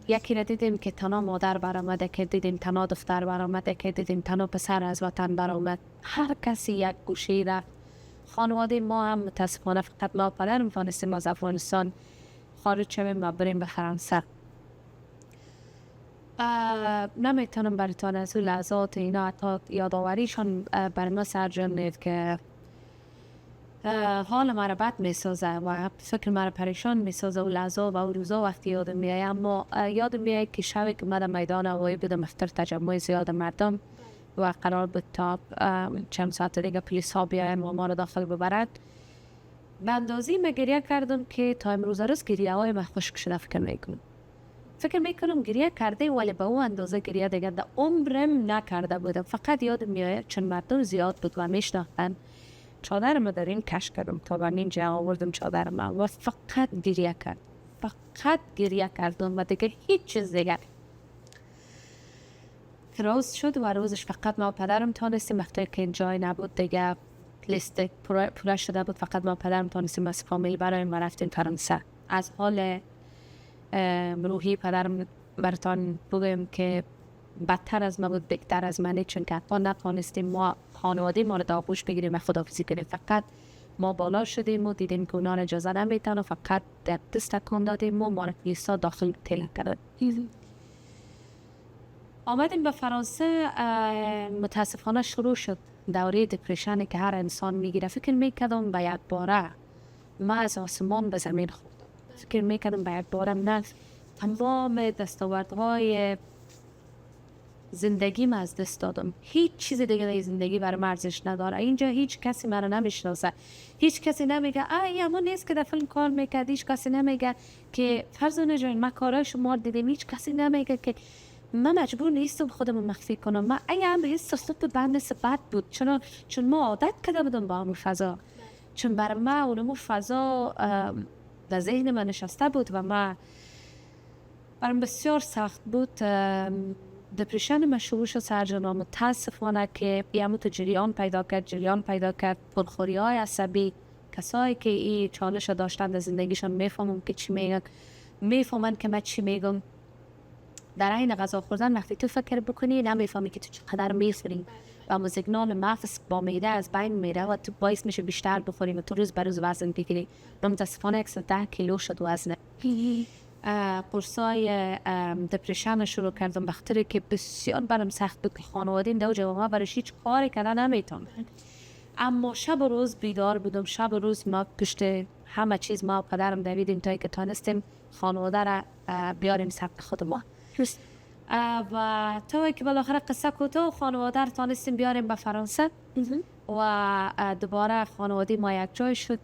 یکی را دیدیم که تنها مادر برآمده، که دیدیم تنها دختر برآمده، که دیدیم تنها پسر از وطن برآمد. هر کسی یک گوشه رفت. خانواده ما هم متاسفانه فقط ما پدرم توانستیم از افغانستان خارج شویم و بریم به فرانسه. نمیتونم براتون از اون لحظات اینا حتی یادآوریشان بر ما سرجان که حال مرا بد میسازه و فکر مرا پریشان میسازه و لحظات و اون روزا وقتی یادم میاد. اما یادم میاد که شبی که من میدان هوایی بودم افتر تجمع زیاد مردم و قرار بود تا چند ساعت دیگه پلیس ها بیاین و ما رو داخل ببرد. به اندازی من گریه کردم که تا امروز روز گریه های من خشک شده فکر میکنم گریه کرده ولی به اون اندازه گریه دیگه در عمرم نکرده بودم. فقط یادم میاد چون مردم زیاد بود و میشناختن، چادرم در این کش کردم تا به اینجا آوردم چادرم و فقط گریه کردم و دیگه هیچ چیز دیگه. روز شد و روزش فقط ما پدرم تانستیم وقتی که جای نبود دیگه لیست پره شده بود، فقط ما پدرم تانستیم از فامیل برایم و رفتیم فرانسه. از حال روحی پدرم براتان بگویم که بدتر از ما بود، بهتر از منه، چون که حتی نتوانستیم ما خانواده ما رو در آغوش بگیریم و خداحافظی کنیم. فقط ما بالا شدیم و دیدیم که اونا اجازه نمیدن و فقط در دست تکان دادیم و ما رو پلیسا داخل تله کردن. آمدیم به فرانسه. متاسفانه شروع شد دوره دپرشنی که هر انسان میگیره. فکر میکردم به یک باره ما از آسمان به زمین خوردم. فکر میکردم به یک باره من تمام دستاوردهای زندگی ما از دست دادم. هیچ چیز دیگه در زندگی برام ارزش نداره. اینجا هیچ کسی مرا نمیشناسه. هیچ کسی نمیگه اما نیست که در فیلم کار میکرد. هیچ کسی نمیگه که فرزانه جان ما کارای شما دیدیم. هیچ کسی نمیگه که من مجبور نیستم خودم مخفی کنم. من هم حس صوت بند صفت بود چون ما عادت کرده بودم با اون فضا، چون برای ما اون فضا در ذهن من نشسته بود و ما برام بسیار سخت بود. دپرشن من شروع شد سرجانا. متاسفانه که بیاموت جریان پیدا کرد پرخوری های عصبی. کسایی که این چالش داشتن در زندگیشان میفهمم که چی میگن، میفهمن که من چی میگم. در این غذا خوردن وقتی تو فکر بکنی نمیفهمی که تو چقدر میخوری و موزیگنال مغز با معده از بین میره و تو باعث میشه بیشتر بخوری و تو روز بر روز وزن بگیری. متاسفانه 110 کیلو شد وزنه. قرصای دپرشن شروع کردم بخاطر که بسیار برام سخت بود که خانواده دو جواب برایش هیچ کاری کردن نمیتونم. اما شب و روز بیدار بودم. شب و روز ما پشت همه چیز ما پدرم دویدیم تا که تانستیم خانواده را بیاریم سبک خود ما و تا که بالاخره قصه کوتاه خانواده را تانستیم بیاریم به فرانسه و دوباره خانواده ما یک جای شد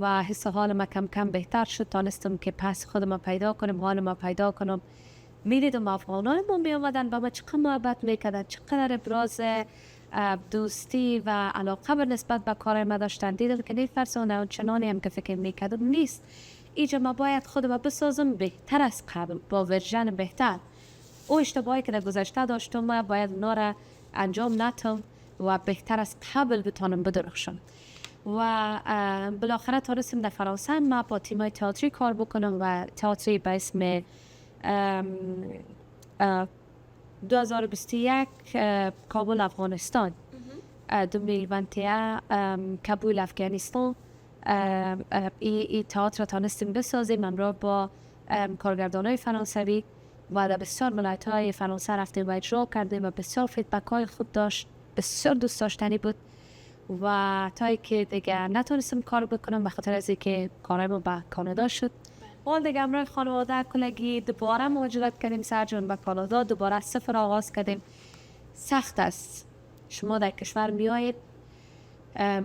و حس حال ما کم کم بهتر شد. تانستم که پس خودم پیدا کنم، حال ما پیدا کنم. میدیدم افغانای ما می آمدن با ما چقدر محبت میکردن، چقدر ابراز دوستی و علاقه به نسبت به کار ما داشتن. دیدم که نیست فرسانه چنانی هم که فکر میکردم نیست. اینجا ما باید خودم بسازم بهتر از قبل با ورژن بهتر. او اشتباهی که در گذشته داشتم ما باید اونا را انجام ندم و بهتر از قبل بتونم بدرخشم. و بالاخره تونستم در فرانسه ما با تیمای تئاتری کار بکنم و تئاتری به اسم 2021 کابل افغانستان، 2021 کابل افغانستان. این تئاتر تونستیم بسازیم همراه با کارگردانای فرانسوی و در بسیار ولایت‌های فرانسه رفتیم و اجرا کردیم و بسیار فیدبک‌های خوب داشت، بسیار دوست داشتنی بود. و تا که دیگه نتونستم کار بکنم به خاطر از اینکه کارم با کانادا شد اون دیگه امروز خانواده کلگی دوباره مهاجرت کردیم سرجان به کانادا، دوباره از صفر آغاز کردیم. سخت است شما در کشور میایید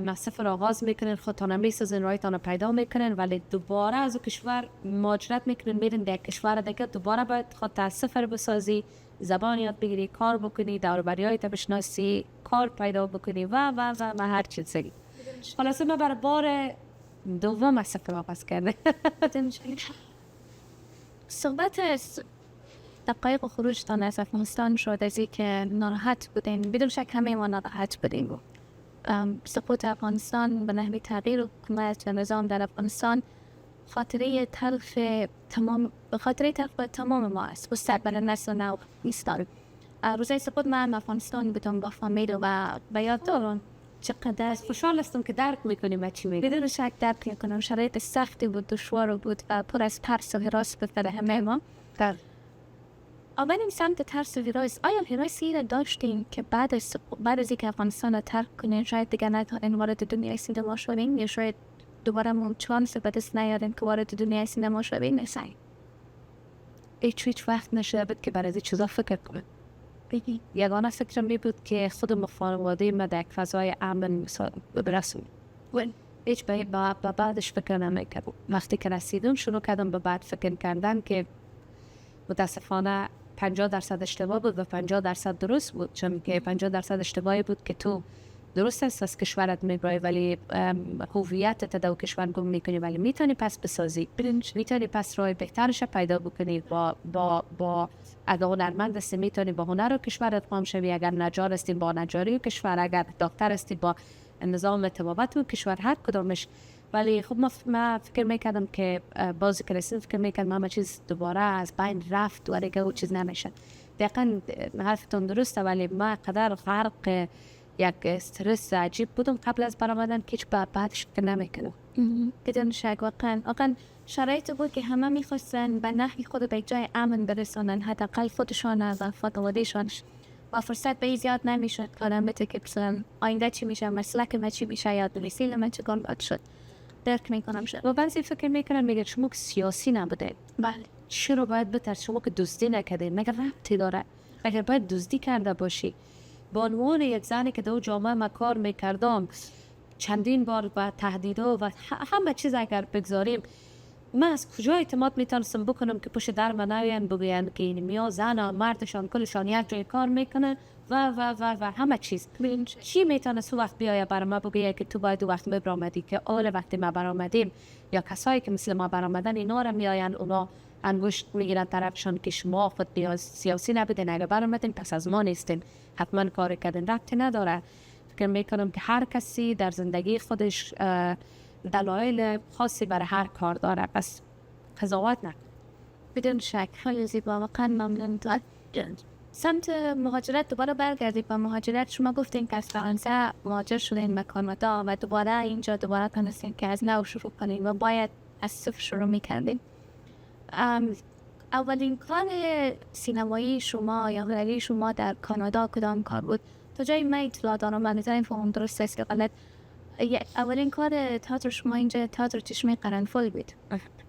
از صفر آغاز میکنین، خودتان میسازین، رایتان پیدا میکنین، ولی دوباره از کشور مهاجرت میکنین میرین در کشور دیگه، دوباره باید خودت از صفر بسازی، زبان یاد بگیری، کار بکنی، دور و بریایت بشناسی، کار پیدا بکنی و هر چیزی. خلاصه من برای بار دوم از صفر آغاز کرده. صحبت از دقایق خروجتان از افغانستان شد از که ناراحت بودین. بدون شک همه ما ناراحت بودیم. سقوط افغانستان به نحوی تغییر حکومت و نظام در افغانستان خاطره تلخ تمام ما است. مستقبل نسل نو نیستان. روزای سقوط من افغانستان بودم با فامیل و یاد دارم چقدر خوشحال هستم که درک میکنیم چی میگی. بدون شک درک میکنم. شرایط سختی بود، دشوار بود و پر از ترس و هراس بود برای همه ما. اولین سمت ترس و هراس، آیا هراسی را داشتیم که بعد از اینکه افغانستان را ترک کنین شاید دیگر نتوانین وارد دنیای سینما شوین، یا شاید دوباره چانس به دست نیارین که وارد دنیای سینما شوین؟ نسای هیچ وقت نشده بود که برای از چیزا فکر کنم. بگی یگانه فکرم می بود که خودم و خانواده ما در یک فضای امن برسونیم. هیچ بعدش فکر نمیکردم. وقتی که رسیدم شروع کردم به بعد فکر کردن که متاسفانه 50% اشتباه بود و 50% درست بود، چون که 50% اشتباهی بود که تو درست است از کشورت میبری ولی هویتت در کشور گم میکنی، ولی میتونی پس بسازی، میتونی پس راه بهترش پیدا بکنی. با اگر هنرمند هستی میتونی با هنر و کشورت قام شوی، اگر نجار هستی با نجاری و کشور، اگر دکتر هستی با نظام طبابت و کشور، هر کدامش. ولی خب ما فکر میکردم که بازی که رسید فکر میکردم همه چیز دوباره از بین رفت و دیگه او چیز نمیشد. دقیقا حرفتون درسته، ولی ما قدر غرق یک استرس عجیب بودم قبل از برآمدن که هیچ بعدش فکر نمیکردم. بدون شک واقعا شرایط بود که همه میخواستن به نحوی خود به جای امن برسانن، حداقل خودشان و خانواده‌شان، و فرصت به زیاد نمیشد کارم بده که مثلا آینده چی میشه، مسلک ما چی میشه، یا دلیل ما چگونه باید شد. درک میکنم شد. و بعضی فکر میکنن میگه شما که سیاسی نبوده، بله چرا باید بترس؟ شما که دزدی نکرده، مگر ربطی داره؟ اگر باید دزدی کرده باشی. با عنوان یک زنی که دو جامعه ما کار میکردم، چندین بار با تهدیدها و همه چیز اگر بگذاریم، من از کجا اعتماد میتونستم بکنم که پشت در من نیاین بگوین که این میا زن و مردشان کلشان یک جای کار میکنن و همه چیز. چی میتونه سو وقت بیایه برای ما بگه که تو باید دو وقت ببرامدی، که اول وقتی ما برآمدیم یا کسایی که مثل ما برآمدن اینا رو میاین اونا انگشت میگیرن طرفشان که شما خود سیاسی نبودین، اگه برآمدین پس از ما نیستین، حتما کار کردن. ربطی نداره. فکر میکنم که هر کسی در زندگی خودش دلایل خاصی برای هر کار داره، پس قضاوت نکن. بدون شک. خیلی زیبا، واقعا ممنون. سمت مهاجرت دوباره برگردید. با مهاجرت شما گفتین که از فرانسه مهاجر شدین به کانادا و دوباره اینجا دوباره تونستین که از نو شروع کنین و باید از صفر شروع میکردین. اولین کار سینمایی شما یا هنری شما در کانادا کدام کار بود؟ تا جایی من اطلاع دارم، من نظرم فهم درست است که غلط، اولین کار تئاتر شما اینجا تئاتر چشمه قرنفل بود.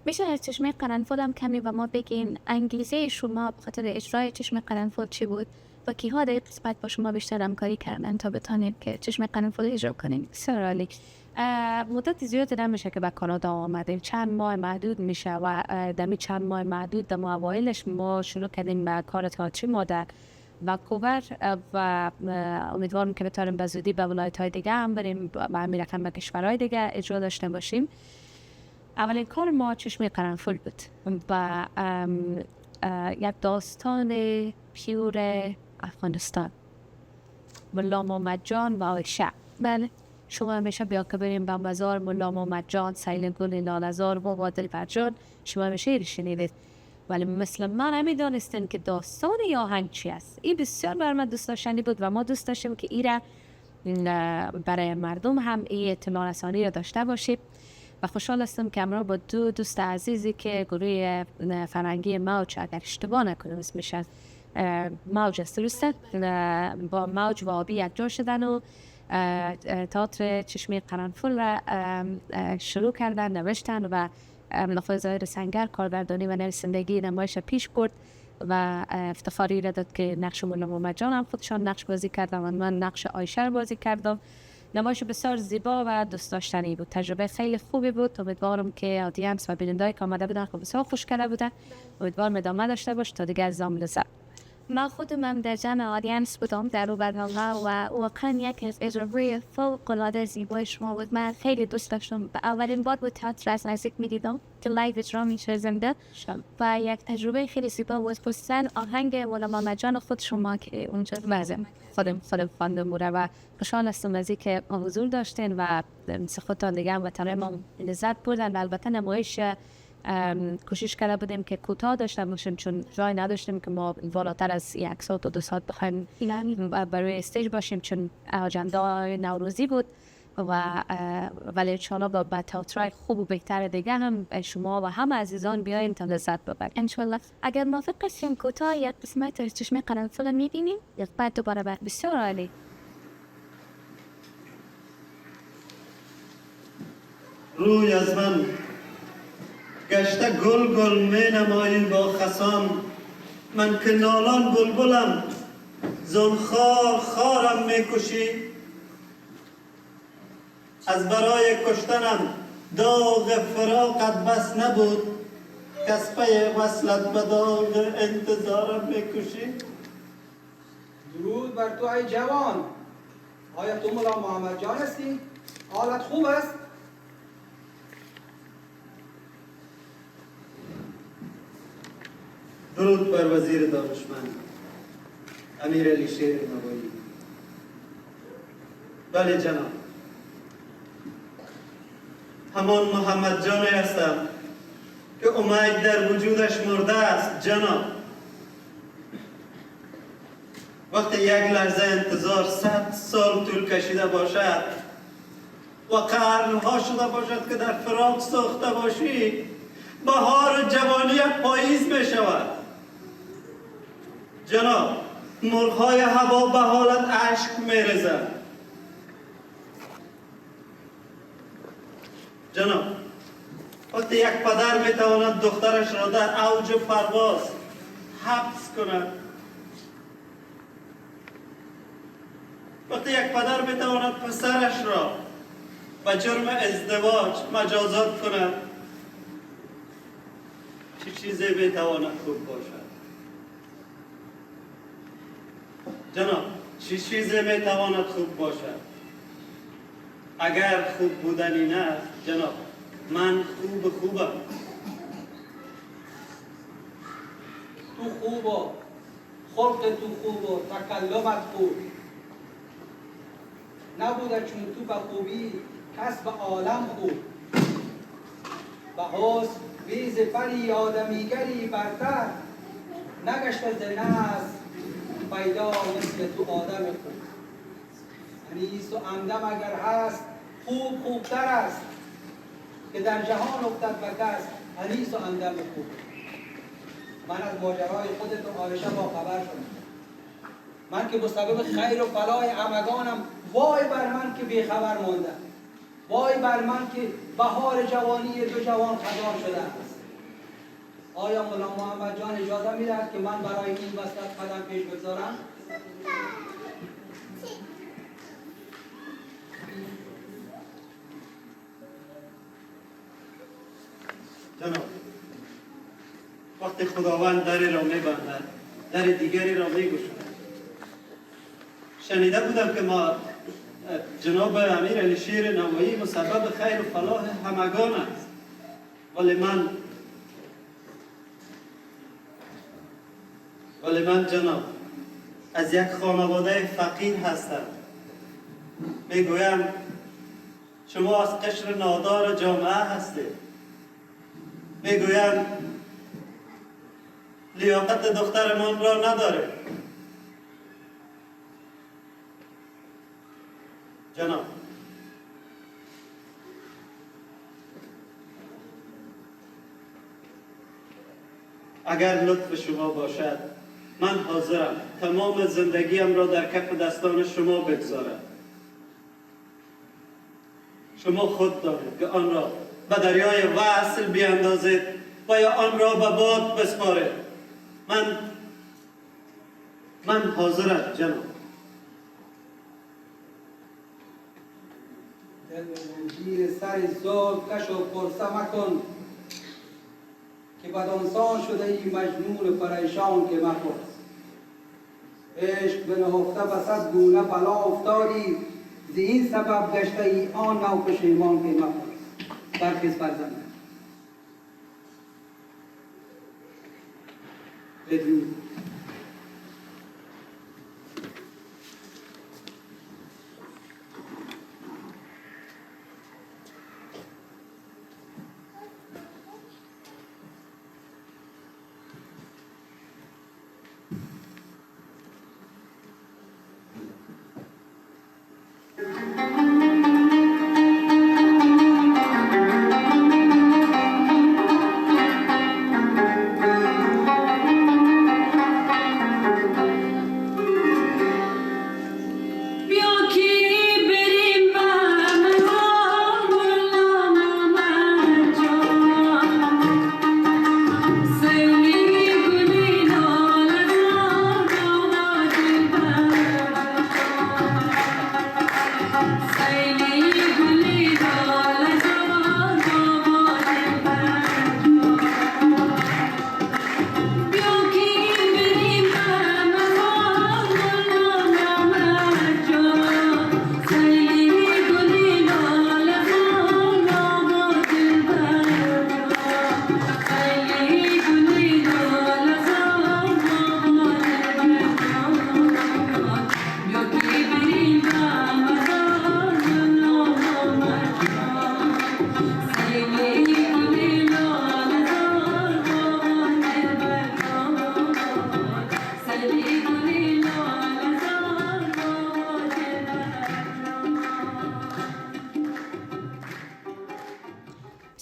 میشه از چشمه قرنفل هم کمی و ما بگین انگیزه شما به خاطر اجرای چشمه قرنفل چی بود و کیها در قسمت با شما بیشتر همکاری کردن تا بتونید که چشمه قرنفل اجرا کنین؟ سرالی مدت زیاد نمیشه که به کانادا آمدیم، چند ماه محدود میشه و دمی چند ماه محدود در اوایلش ما شروع کردیم به کار تئاتری ما در ونکوور و امیدوارم که بتونیم به زودی به ولایت‌های دیگه هم بریم و همین رقم به کشورهای دیگه اجرا داشته باشیم. اولین کار ما چشمه قرنفل بود و یک داستان پیور افغانستان، ملا محمد جان و عایشه. بله شما همیشه بیا که بریم به مزار ملا محمد جان، سیل گل لاله‌زار و وادل فرجان، شما همیشه شنیدید، ولی مثل من نمیدانستین که داستان یا آهنگ چی است. این بسیار بر من دوست داشتنی بود و ما دوست داشتیم که ایره برای مردم هم این اطلاع رسانی را داشته باشیم و خوشحال هستم که امروز با دو دوست عزیزی که گروه فرنگی موج، اگر اشتباه نکنم اسمش موج است، درسته؟ با موج و آبی یک جا شدن و تئاتر چشمه قرنفل را شروع کردن، نوشتن و نفوذ ظاهر سنگر کارگردانی و نویسندگی نمایش پیش برد و افتخاری را داد که نقش مولا محمد جان هم خودشان نقش بازی کردم و من نقش عایشه رو بازی کردم. نمایش بسیار زیبا و دوست داشتنی بود. تجربه خیلی خوبی بود. امیدوارم که آدینس و بیننده‌ای که آمده بودن خب بسیار خوش کرده بودن. امیدوارم ادامه داشته باشه تا دیگه از آن لذت. من خودم در جمع آدینس بودم در اون برنامه و واقعا یک از اجرای فوق‌العاده زیبای شما بود. من خیلی دوست داشتم. اولین بار بود تئاتر از نزدیک می‌دیدم که لایو اجرا میشه زنده و یک تجربه خیلی زیبا بود. خصوصا آهنگ مولا محمد جان خود شما که اونجا خودم خواندم بوده و خوشحال هستم از اینکه حضور داشتین و مثل خودتان دیگه هم وطنهای ما لذت بردن و البته نمایش کوشش کرده بودیم که کوتاه داشته باشیم چون جای نداشتیم که ما بالاتر از 1 ساعت و 2 ساعت بخوایم برای استیج باشیم چون اجندا نوروزی بود ولی انشاءالله با تئاترهای خوب و بهتر دیگه هم شما و همه عزیزان بیاین تا لذت ببرید انشالله. اگر موافق هستیم کوتاه یک قسمت از چشمه قرنفل میبینیم یک بعد دوباره بعد. بسیار عالی. روی از من گشته گل گل می نمایی با خسان، من که نالان بلبلم زن خار خارم می کشی. از برای کشتنم داغ فراقت بس نبود، کس پی وصلت به داغ انتظارم می کشی. درود بر تو ای جوان. آیا تو مولا محمد جان هستی؟ حالت خوب است؟ درود بر وزیر دانشمند امیر علی شیر نوایی. بله جناب، همان محمد جانی هستم که امید در وجودش مرده است. جناب، وقتی یک لحظه انتظار 100 سال طول کشیده باشد و قرنها شده باشد که در فراق سوخته باشی، بهار جوانی پاییز می شود. جناب، مرغ‌های هوا به حالت اشک می ریزند. جناب، وقتی یک پدر می تواند دخترش را در اوج پرواز حبس کند، وقتی یک پدر می تواند پسرش را به جرم ازدواج مجازات کند، چه چیزی می تواند خوب باشد؟ جناب، چه چیزی می تواند خوب باشد؟ اگر خوب بودنی نه جناب، من خوبم. تو خوب و خلق تو خوب و تکلمت خوب نبوده چون تو به خوبی کس به عالم خوب. به حسن بیز پری آدمیگری برتر نگشته ز نزد پیدا مثل تو آدم خوب. انیس و همدم اگر هست خوبتر است که در جهان افتد به کس انیس و همدم خوب. من از ماجرای خودت و عایشه با خبر شدم. من که مسبب خیر و فلاح همگانم، وای بر من که بیخبر ماندم. وای بر من که بهار جوانی دو جوان خزان شده است. آیا مولا محمد جان اجازه می‌دهد که من برای این وصلت قدم پیش بگذارم؟ جناب، وقتی خداوند دری را می‌بندد، در دیگری را می‌گشاید. شنیده بودم که ما جناب امیر علی شیر نوایی مسبب خیر و فلاح همگان است، ولی من جناب از یک خانواده فقیر هستم. میگویم شما از قشر نادار جامعه هستید. میگویم لیاقت دخترمان را نداره. جناب، اگر لطف شما باشد من حاضرم تمام زندگیم را در کف دستان شما بگذارم. شما خود دانید که آن را به دریای وصل بیاندازید و یا آن را به باد بسپارید. من حاضرم جناب. دل زیر سر زلف کش و پرسه مکن که بدانسان شده ای مجنون پریشان که مپرس. عشق به نهفته به صد گونه بلا افتادی، ز این سبب گشته ای آن نو پشیمان که مپرس. برخیز فرزندم، بدرود.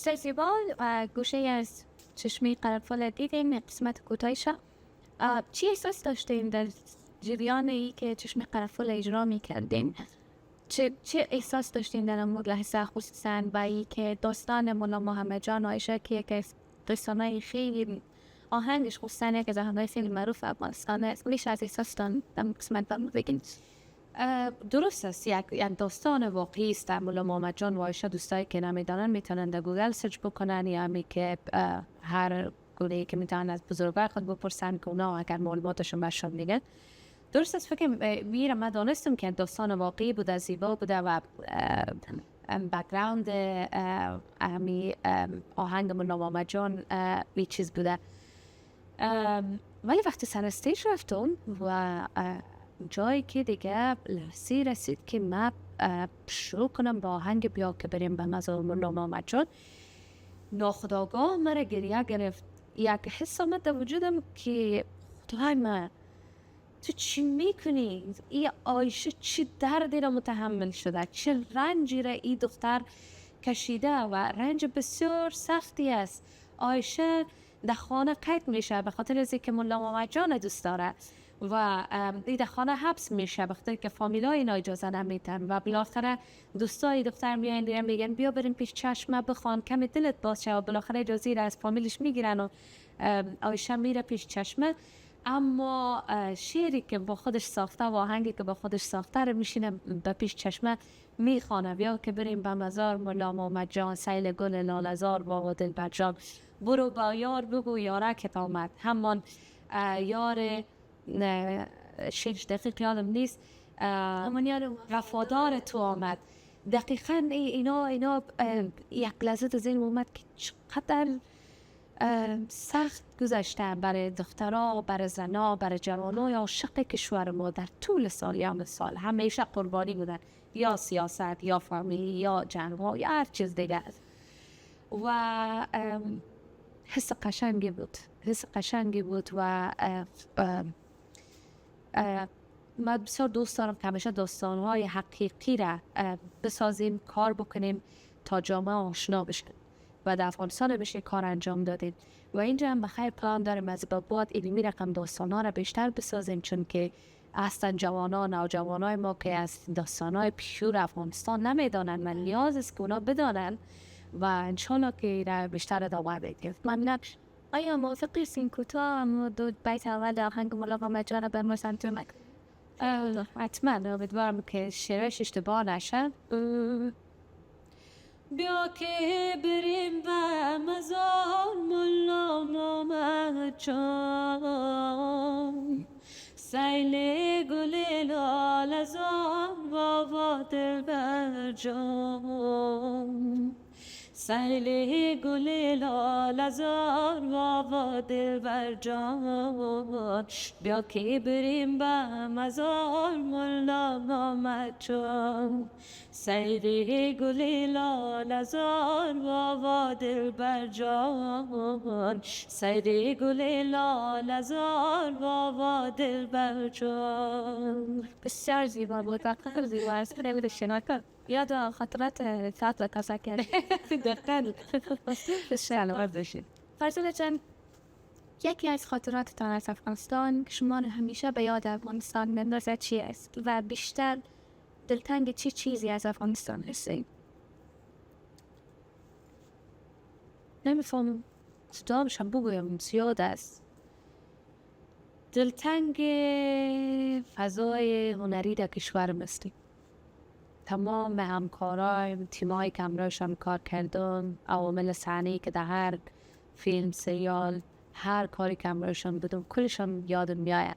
بسیار زیبا گوشه از چشمه قرنفل دیدیم قسمت کوتاهیش. چی احساس داشتین در جریان ای که چشمه قرنفل اجرا می کردین؟ چه احساس داشتین در اون لحظه، خصوصا با ای که داستان مولا محمد جان عایشه که یکی از داستانهای خیلی آهنگش خصوصا یک از آهنگهای خیلی معروف افغانستان است، میشه از احساستان در قسمت برمون بگین؟ درست است، یک داستان واقعی است. مولا محمد جان و عایشه دوستایی که نمیدانن میتونن در گوگل سرچ بکنن، یا همی که هر گونه که میتونن از بزرگای خود بپرسن که اونا اگر معلوماتشون برشان میگن. درست است، فکر میرم من دانستم که داستان واقعی بوده، زیبا بوده و بک‌گراند همی آهنگ مولا محمد جان بی چیز بوده. ولی وقتی سر استیج رفتم و جایی که دیگه لحظه رسید که من شروع کنم با آهنگ بیا که بریم به مزار مولا محمد جان، ناخودآگاه مرا گریه گرفت. یک حس آمد در وجودم که خدای من تو چی میکنی؟ این عایشه چی دردی را متحمل شده، چه رنجی را این دختر کشیده و رنج بسیار سختی است. عایشه در خانه قید میشه به خاطر از اینکه مولا محمد جان دوست داره و در خانه حبس میشه به خاطر که فامیلای اینا اجازه نمیدن و بالاخره دوستای دختر میان میگن بیا بریم پیش چشمه بخوان کمی دلت باز شه و بالاخره اجازه را از فامیلش میگیرن و عایشه میره پیش چشمه. اما شعری که با خودش ساخته و آهنگی که با خودش ساخته رو میشینه به پیش چشمه میخوانه بیا که بریم به مزار مولا محمد جان، سیل گل لاله‌زار با دلبر جان، برو با یار بگو یارکت آمد. همان یار شش دقیق یادم نیست، همان یار وفادار تو آمد. دقیقاً اینا یک لحظه ذهنم اومد که چقدر سخت گذشته برای دخترها، برای زنها، برای جوانای عاشق کشور ما در طول سال همیشه قربانی بودن، یا سیاست یا فامیل یا جنگ‌ها یا هر چیز دیگه. و حس قشنگی بود و من بسیار دوست دارم که همیشه داستان‌های حقیقی را بسازیم، کار بکنیم تا جامعه آشنا بشه و در افغانستان بشه کار انجام دادیم و اینجا هم بخیر پلان داریم از بعد علمی رقم داستان‌ها را بیشتر بسازیم، چون که اصلا نوجوانای ما که از داستان‌های پیشور افغانستان نمیدانند و نیاز است که اونا بدانند و انشالله که ایره بیشتر ادامه بدیم. ممنون. آیا موافقی سین کوتاه اما دو بیت اول در آهنگ ملاقات جان برمسن تو مک؟ حتما امیدوارم که شعرش اشتباه نشه. بیا که بریم و مزار ملا نامد جان، سیل گل لال ازان بابا دلبر جان، سیل گل لال ازار بابا دلبر جان، بیا که بریم به مزار ملا نامد جان، سیل گل لال ازار بابا دلبر جان، سیل گل لال ازار بابا دلبر جان. بسیار زیبا بود و خیلی زیبا است. نمیده شناکت یاد خاطرات تئاتر کاسا کرده. دقیقاً بسیار علاقه داشتید. فرزانه جان، یکی از خاطراتتان از افغانستان که شما رو همیشه به یاد افغانستان میندازد چی است و بیشتر دلتنگ چی چیزی از افغانستان هستید؟ نمیفهم صدامشم بگویم زیاد است. دلتنگ فضای هنری در کشورم هستیم. تمام همکارای تیمایی که همراهشان کار کردن، عوامل صحنه‌ای که در هر فیلم، سریال، هر کاری که همراهشان بودم کلشان یادم میآید.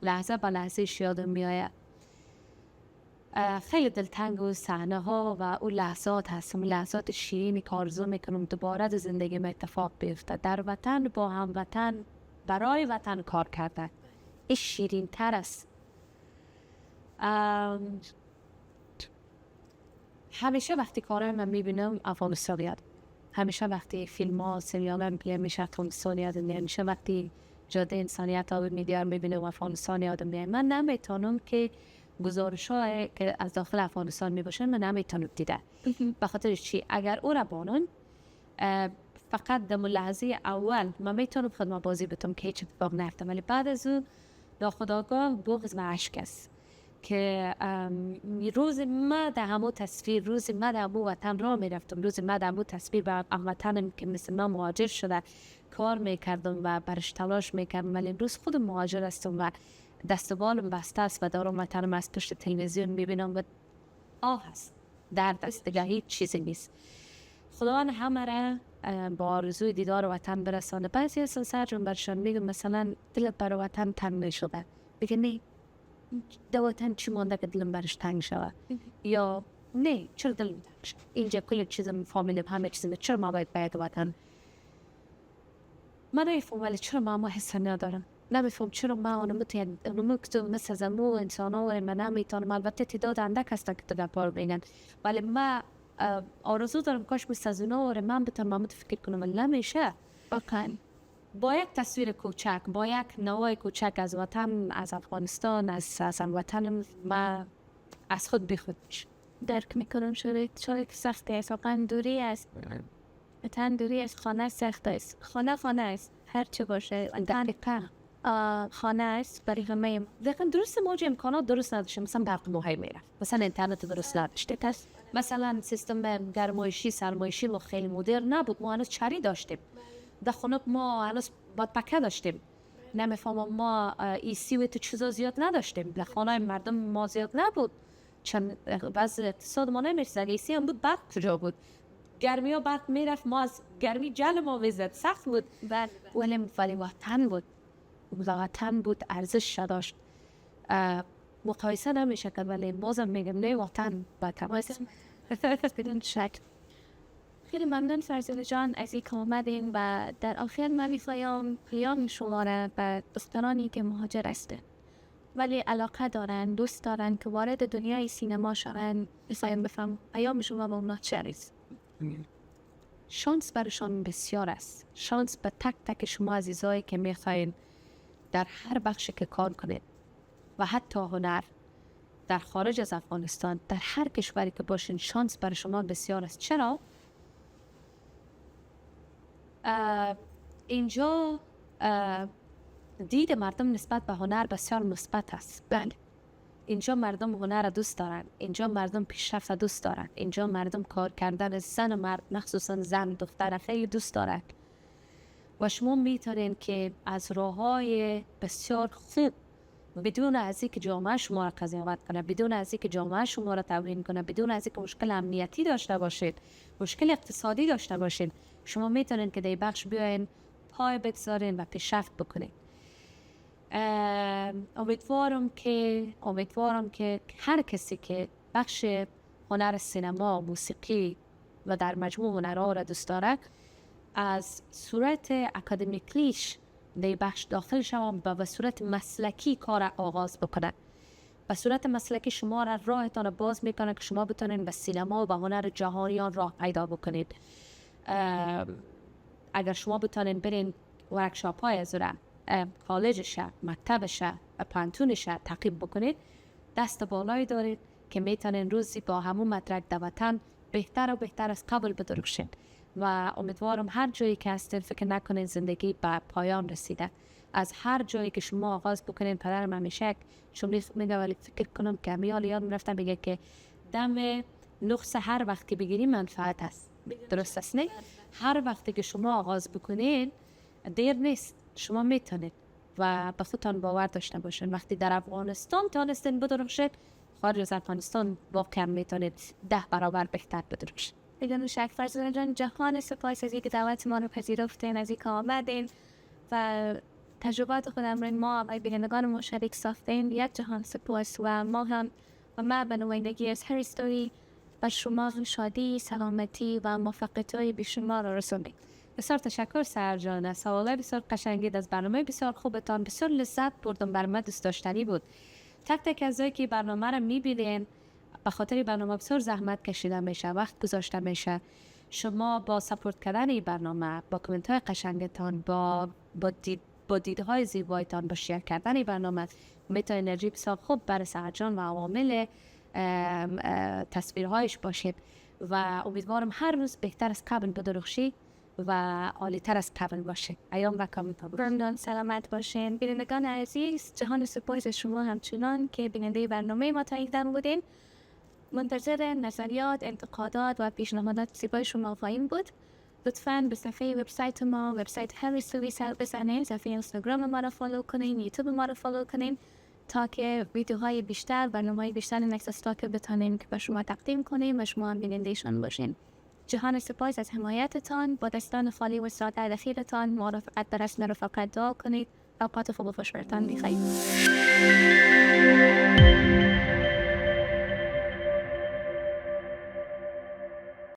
لحظه به لحظهش یادم میآید. خیلی دلتنگ و صحنه ها و اون لحظات هستم، لحظات شیرینی که آرزو میکنم دوباره در زندگیم اتفاق بیفته. در وطن با هموطن برای وطن کار کردن این شیرین تر است. همیشه وقتی کارهای من میبینم افغانستان یاد، همیشه وقتی فیلم ها سریال ها میشه افغانستان یاد میاد، همیشه وقتی جاده انسانیت ها میدیار میبینم افغانستان یادم میاد. من نمیتونم که گزارش ها که از داخل افغانستان میباشن من نمیتونم دیده. به خاطر چی؟ اگر او را بانن فقط در لحظه اول من میتونم خودم بازی بتونم که هیچ اتفاق نیفته، ولی بعد از اون ناخودآگاه بغض و عشق است که روز ما در همون تصویر، روز ما در همون وطن را میرفتم، روز ما در همون تصویر به وطنم که مثل من مهاجر شده کار میکردم و برش تلاش میکردم، ولی امروز خودم مهاجر هستم و دستوالم بسته است و دارم وطنم از پشت تلویزیون میبینم و آه هست، درد است، دیگه هیچ چیزی نیست. خداوند همه را با آرزوی دیدار وطن برسانه. بعضی از سرجون برشان میگم مثلا دلت برای وطن تنگ نشده، بگه نه در وطن چی مانده که دلم برش تنگ شود، یا نه چرا دلم تنگ شود، اینجا کل چیزم فامیلم همه چیزم، چرا ما باید وطن؟ من نمیفهم ولی چرا ما حس ندارم، نمیفهم چرا ما اونمکتو مثل زمو انسان ها و من نمیتونم. البته تعداد اندک هستن که در پار بینن، ولی ما آرزو دارم کاش مثل از اونا و من بتونم فکر کنم، ولی نمیشه. واقعا با یک تصویر کوچک، با یک نوای کوچک از وطن، از افغانستان، از وطن ما از خود بخود میشه. درک میکنم. شاید سخت است، واقعا دوری است، وطن دوری است، خانه سخت است، خانه است، هر چه باشه دقیقا خانه است برای همه. دقیقا درست ما امکانات درست نداشتیم، مثلا برق نوحی میرفت، مثلا اینترنت درست نداشتیم، مثلا سیستم گرمایشی سرمایشی ما خیلی مدرن نبود، ما هنوز چری داشتیم در خونه، ما هنوز بادپکه داشتیم، نمیفهمم ما ایسی و تو چیزا زیاد نداشتیم در خانه مردم ما زیاد نبود، چون بعض اقتصاد ما نمیرسید. اگه ایسی هم بود برق کجا بود؟ گرمی ها برق میرفت، ما از گرمی جل ما ویزد سخت بود، ولی وطن بود، وطن بود، ارزش داشت، مقایسه نمیشه کرد. ولی بازم میگم نه وطن وطن بدون شک. خیلی ممنون فرزانه جان از اینکه آمدین و در آخر من میخوایم پیام شما را به دخترانی که مهاجر هستند ولی علاقه دارن، دوست دارن که وارد دنیای سینما شوند، میخوایم بفهم پیام شما با اونا چه است؟ شانس برشان بسیار است، شانس به تک تک شما عزیزایی که میخواین در هر بخشی که کار کنید و حتی هنر در خارج از افغانستان، در هر کشوری که باشین، شانس برای شما بسیار است. چرا؟ اینجا دید مردم نسبت به هنر بسیار مثبت است. بله. اینجا مردم هنر دوست دارن، اینجا مردم پیشرفت دوست دارن، اینجا مردم کار کردن زن و مرد، مخصوصا زن دختر خیلی دوست دارن و شما میتونین که از راههای بسیار خوب بدون از اینکه جامعه شما را قضاوت کنه، بدون از اینکه جامعه شما را توهین کنه، بدون از اینکه مشکل امنیتی داشته باشید، مشکل اقتصادی داشته باشید، شما میتونین که در بخش بیاین پای بگذارین و پیشرفت بکنین. امیدوارم که هر کسی که بخش هنر سینما، موسیقی و در مجموع هنرها را دوست دارد از صورت اکادمیکلیش در بخش داخل شوم و به صورت مسلکی کار آغاز بکنند. به صورت مسلکی شما را راهتان باز میکنه که شما بتونید به سینما و به هنر جهانیان راه پیدا بکنید. اگر شما بتونید برین ورکشاپ های از کالجش، مکتبش، پانتونش تعقیب بکنید، دست بالایی دارید که میتونید روزی با همون مدرک در وطن بهتر و بهتر از قبل بدرخشید و امیدوارم هر جایی که هستید فکر نکنید زندگی به پایان رسیده. از هر جایی که شما آغاز بکنید، پدرم همیشه شما میگه ولی فکر کنم که میال یاد میرفتم بگه که دم نقص هر وقت که بگیری منفعت هست. درست است نه؟ هر وقتی که شما آغاز بکنید دیر نیست، شما میتونید و به خودتان باور داشته باشین. وقتی در افغانستان تانستین بدرخشید، خارج از افغانستان واقعا میتونید 10 برابر بهتر بدرخشید. بدون شک فرزانه جان، جهان سپاس از اینکه دعوت ما رو پذیرفتین، از اینکه آمدین و تجربات خودم رو ما و بینندگان ما شریک ساختین. یک جهان سپاس و ما به نمایندگی از هر استوری و شما شادی، سلامتی و موفقیت‌های بیشمار را رسوندید. بسیار تشکر سهر جان، از سوالای بسیار قشنگی، از برنامه بسیار خوبتان بسیار لذت بردم. برنامه دوست داشتنی بود. تک تک ازایی که برنامه را میبینین به خاطر برنامه بسیار زحمت کشیده میشه، وقت گذاشته میشه. شما با سپورت کردن این برنامه، با کامنت های قشنگتان، با دیدهای زیبایتان، با شیر کردن این برنامه میتونه انرژی بسیار خوب برای سهر جان و عوامل تصویرهایش باشید و امیدوارم هر روز بهتر از قبل بدرخشید و عالی‌تر از قبل باشه. ایام و کامنت برندان سلامت باشین. بینندگان عزیز، جهان سپاس شما همچنان که بیننده برنامه ما تا این بودین. منتظر نظریات، انتقادات و پیشنهادات زیبای شما خواهیم بود. لطفاً به صفحه وبسایت ما، وبسایت هر استوری سر بزنین، صفحه اینستاگرام ما رو فالو کنین، یوتیوب ما رو فالو کنین تا که ویدیوهای بیشتر، برنامه‌های بیشتر نکسس تاک بتونیم که به شما تقدیم کنیم و شما هم بیننده‌شان باشین. جهان سپاس از حمایتتان. با دستان خالی و ساده اخیرتان ما را فقط به رسم رفاقت دعا کنید. اوقات خوب و خوش برتان بخیر.